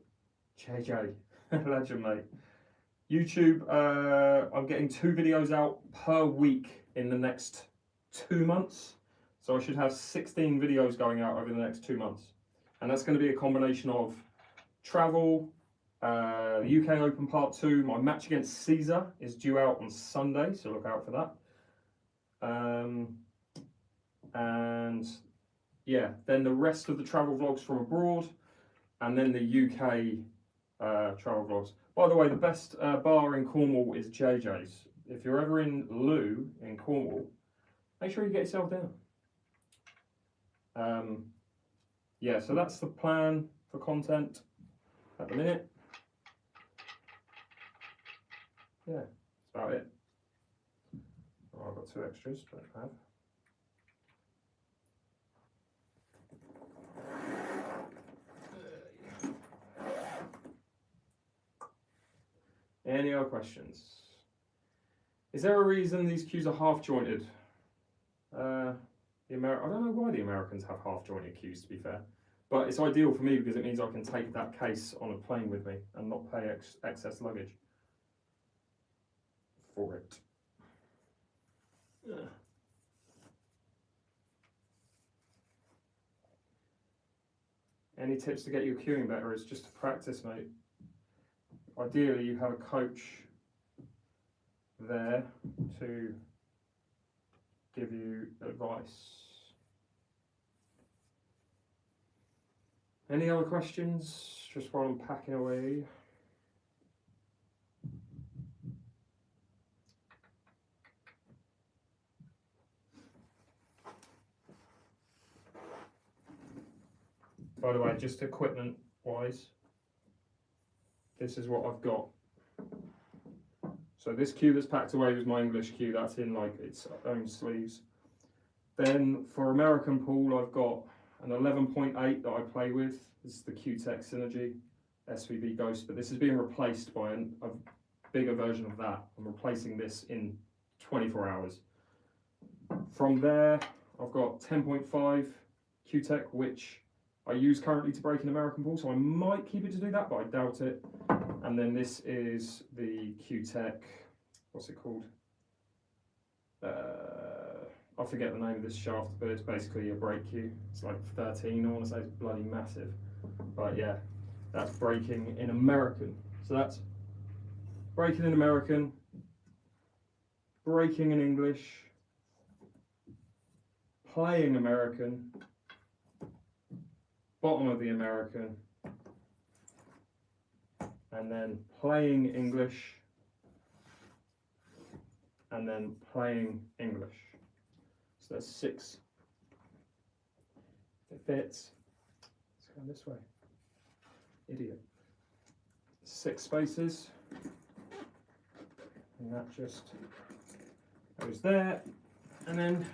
JJ, legend, mate. YouTube, I'm getting 2 videos out per week in the next 2 months. So I should have 16 videos going out over the next 2 months. And that's going to be a combination of travel, the UK Open Part 2. My match against 𝐶𝐨𝐧'𝐭 is due out on Sunday, so look out for that. And yeah, then the rest of the travel vlogs from abroad, and then the UK travel vlogs. By the way, the best bar in Cornwall is JJ's. If you're ever in Lou in Cornwall, make sure you get yourself down. Yeah, so that's the plan for content at the minute. Yeah, that's about it. Oh, I've got 2 extras, don't have. Any other questions? Is there a reason these cues are half jointed? I don't know why the Americans have half jointed cues, to be fair, but it's ideal for me because it means I can take that case on a plane with me and not pay excess luggage for it. Any tips to get your cueing better? Is just to practice, mate. Ideally, you have a coach there to give you advice. Any other questions? Just while I'm packing away. By the way, just equipment wise, this is what I've got. So this cue that's packed away was my English cue, that's in like its own sleeves. Then for American pool, I've got an 11.8 that I play with. This is the 𝐬𝐻𝐾 𝐬𝐮𝐫𝐞, but this is being replaced by a bigger version of that. I'm replacing this in 24 hours. From there, I've got 10.5 𝐬𝐻𝐾, which I use currently to break an American pool, so I might keep it to do that, but I doubt it. And then this is the 𝐬𝐻𝐾, what's it called? I forget the name of this shaft, but it's basically a break cue. It's like 13, I want to say, it's bloody massive. But yeah, that's breaking in American. So that's breaking in American, breaking in English, playing American, bottom of the American, and then playing English, and then playing English. So that's 6. It fits. Let's go this way. Idiot. 6 spaces. And that just goes there. And then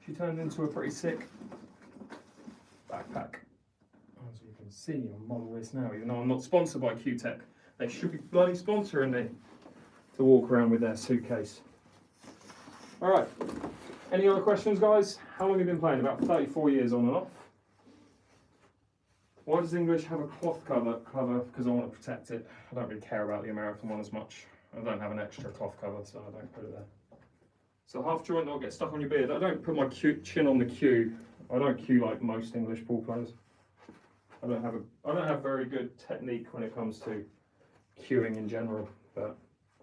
she turned into a pretty sick backpack. As you can see, I'll model this now, even though I'm not sponsored by 𝐬𝐻𝐾. They should be bloody sponsoring me to walk around with their suitcase. All right, any other questions, guys? How long have you been playing? About 34 years on and off. Why does English have a cloth cover? Because I want to protect it. I don't really care about the American one as much. I don't have an extra cloth cover, so I don't put it there. So half joint will get stuck on your beard. I don't put my chin on the cue. I don't cue like most English pool players. I don't have very good technique when it comes to cueing in general. But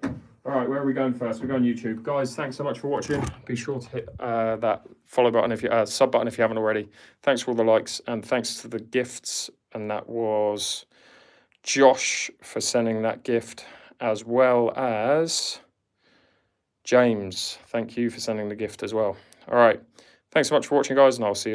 all right, where are we going first? We're going YouTube. Guys, thanks so much for watching. Be sure to hit that follow button if you sub button if you haven't already. Thanks for all the likes and thanks to the gifts. And that was Josh for sending that gift, as well as James. Thank you for sending the gift as well. All right, thanks so much for watching, guys, and I'll see you.